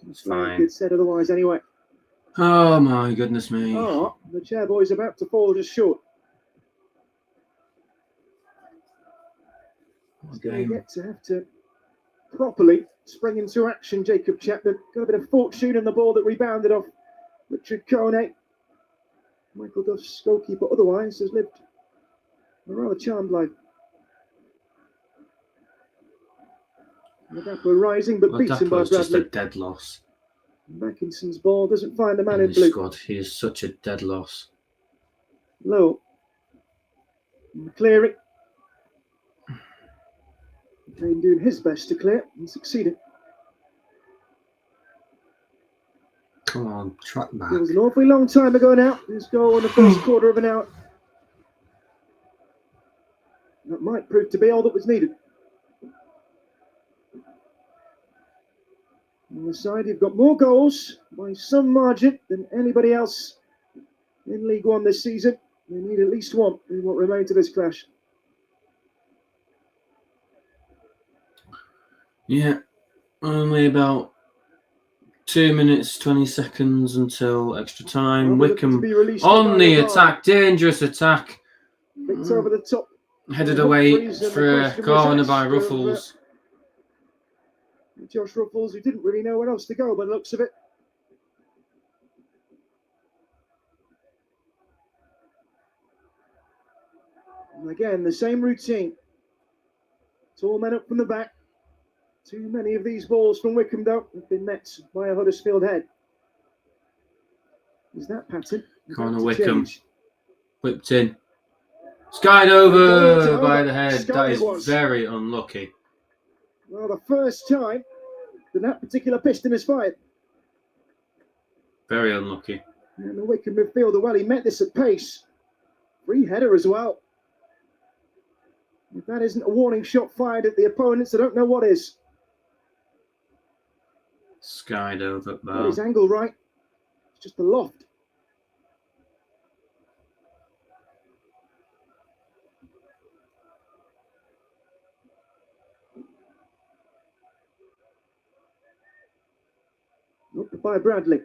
It's fine. Good said otherwise anyway. Oh my goodness me. Oh, the chairboy's about to fall just short. He's going to have to properly spring into action, Jacob Chapman. Got a bit of fortune in the ball that rebounded off Richard Kone. Michael Duff's goalkeeper otherwise has lived a rather charmed life. Liverpool rising, but beaten by Bradley. Just a dead loss. Mackinson's ball doesn't find the man in the blue. Squad. He is such a dead loss. Low. Clearing. Kane doing his best to clear and succeeded. Come on, track back. It was an awfully long time ago now. His goal in the first quarter of an hour. That might prove to be all that was needed. On the side, you've got more goals by some margin than anybody else in League One this season. They need at least one in what remains of this clash. Yeah, only about 2 minutes, 20 seconds until extra time. Wycombe on the attack, dangerous attack. It's over the top. Headed away for a corner by Ruffles. Josh Ruffles, who didn't really know where else to go by the looks of it. And again, the same routine. Tall men up from the back. Too many of these balls from Wycombe, though, have been met by a Huddersfield head. Is that pattern? Corner Wycombe. Whipped in. Skied over by the head. That is very unlucky. Well, the first time that particular piston is fired. Very unlucky. And the Wycombe midfielder, well, he met this at pace. Free header as well. If that isn't a warning shot fired at the opponents, I don't know what is. Skied over. Got his angle right. It's just the loft. Looked by Bradley.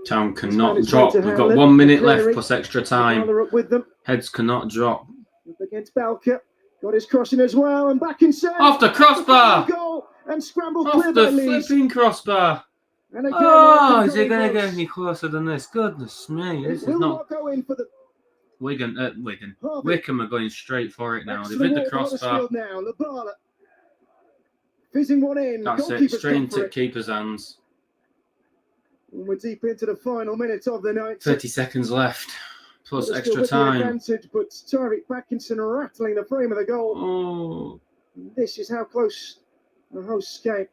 Town cannot drop. We've got 1 minute left plus extra time. With them. Heads cannot drop. Up against Balker. Got his crossing as well, and back inside. Off the crossbar. Goal and scrambled Off clear the by Lees. flipping crossbar. And again, is he going to get any closer than this? Goodness me, this is not. Go in for the Wycombe are going straight for it now. They've hit the crossbar. Now, Labala fizzing one in. That's it, straight into keeper's hands. And we're deep into the final minute of the night. 30 seconds left, plus extra time. Advantage, but Tariq Backinson rattling the frame of the goal. Oh. This is how close the hosts came.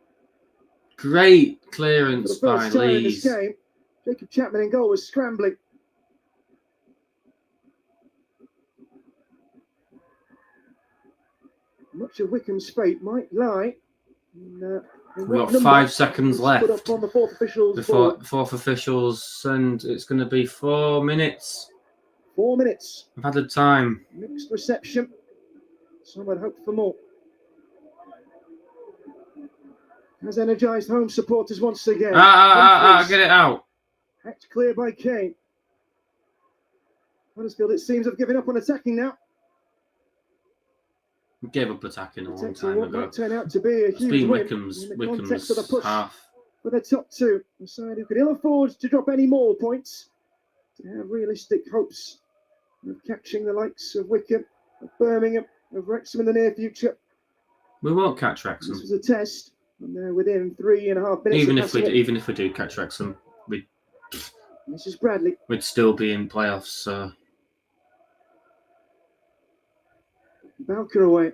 Great clearance For the by first time in Lees. this game, Jacob Chapman in goal was scrambling. Much of Wycombe's fate might lie in We've got 5 seconds left put up on the fourth official's before board. fourth officials, and it's going to be 4 minutes. 4 minutes. I've had the time. Mixed reception. Some had hoped for more. has energised home supporters once again. Get it out. Hacked clear by Kane. Huddersfield, it seems, have given up on attacking now. We gave up attacking a long Protecting time what ago. might turn out to be a It's huge been win Wycombe's in the context of the push half. for the top two. A side who could ill afford to drop any more points to have realistic hopes of catching the likes of Wycombe, of Birmingham, of Wrexham in the near future. We won't catch Wrexham. This was a test, and they're within 3.5 minutes. Even if we do catch Wrexham, this is Bradley. we'd still be in playoffs. So Balker away.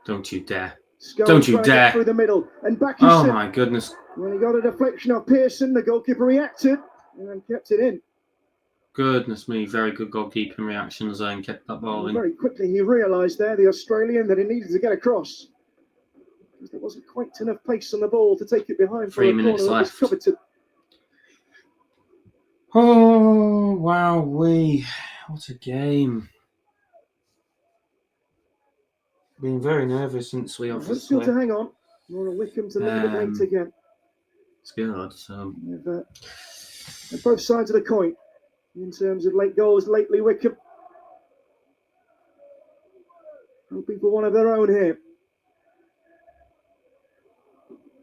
don't you dare! Skull Don't you trying to get dare! through the middle and back. Oh my goodness! When he got a deflection off Pearson, the goalkeeper reacted and kept it in. Goodness me! Very good goalkeeping reactions and kept that ball in. Very quickly he realised there, the Australian, that he needed to get across. Because there wasn't quite enough pace on the ball to take it behind. 3 minutes left. Coveted. Oh wow! What a game! Been very nervous since we offered Still to hang on. Nora Wycombe to lead it late again. It's good. So They're both sides of the coin in terms of late goals lately. Wycombe hoping for one of their own here.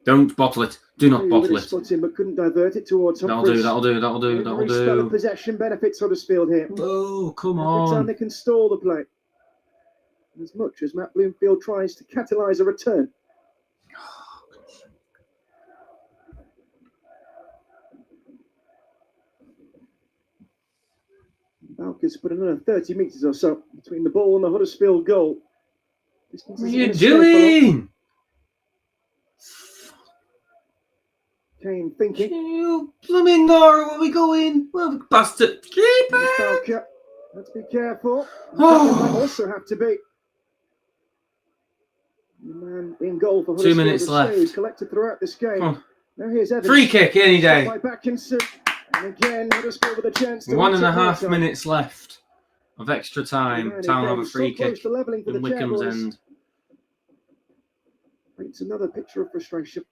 don't bottle it. Do not bottle it. Him, but couldn't divert it towards That'll Humphries. do. Spell of possession benefits Huddersfield here. Oh, come Every time on. they can stall the play. As much as Matt Bloomfield tries to catalyse a return. Balker's put another 30 metres or so between the ball and the Huddersfield goal. What are you doing? Kane thinking. You blooming Nora, where we going? Well, bastard. Keeper! Balker, let's be careful. Oh. Might also have to be. The man in goal for 2 minutes left. He's collected throughout this game. Oh. Now here's Evans. Free kick any day. By Backinson. And again, Huddersfield with a chance to 1.5 minutes left of extra time. Town have a free kick in Wycombe's end. Paints another picture of frustration.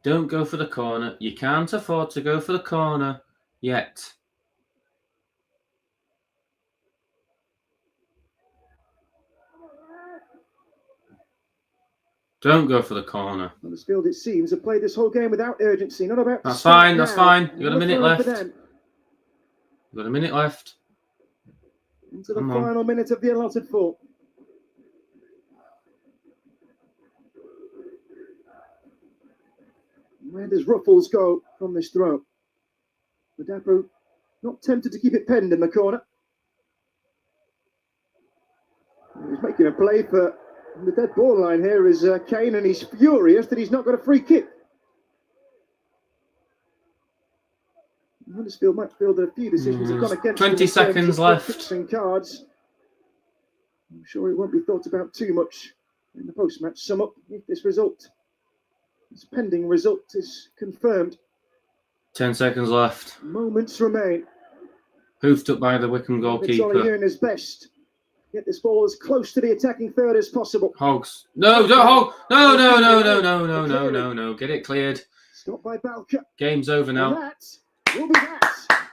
Don't go for the corner. You can't afford to go for the corner yet. Don't go for the corner. Huddersfield, it seems, have played this whole game without urgency. Not about. That's fine. That's fine. You got a minute left. You got a minute left. Into the final minute of the allotted 4. Where does Ruffles go from this throw? Madapo not tempted to keep it penned in the corner. He's making a play for the dead ball line here is Kane, and he's furious that he's not got a free kick. Huddersfield might feel that a few decisions have gone against 20 seconds left. And cards. I'm sure it won't be thought about too much in the post-match sum up if this result, this pending result, is confirmed. 10 seconds left. Moments remain. Hoofed up by the Wycombe goalkeeper. It's only doing his best. Get this ball as close to the attacking third as possible. Hogs. No, don't hog. No. Get it cleared. Stopped by Balker. Game's over now. And that will be that.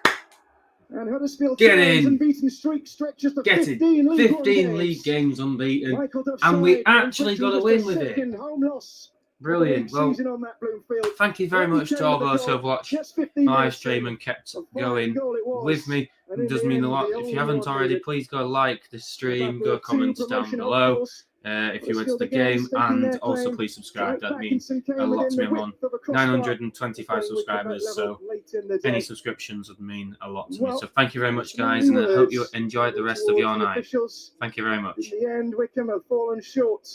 And Huddersfield Get in. unbeaten streak stretches to Get 15 in. 15 league games unbeaten. And we actually got a win with it. Home loss. Brilliant. Well, thank you very much to all those who have watched live stream and kept going with me. It does mean a lot. If you haven't already, please go like this stream, go comment down below if you went to the game, and also please subscribe. That means a lot to me. I'm on 925 subscribers, so any subscriptions would mean a lot to me. So thank you very much, guys, and I hope you enjoy the rest of your night. Thank you very much. In the end, Wycombe have fallen short.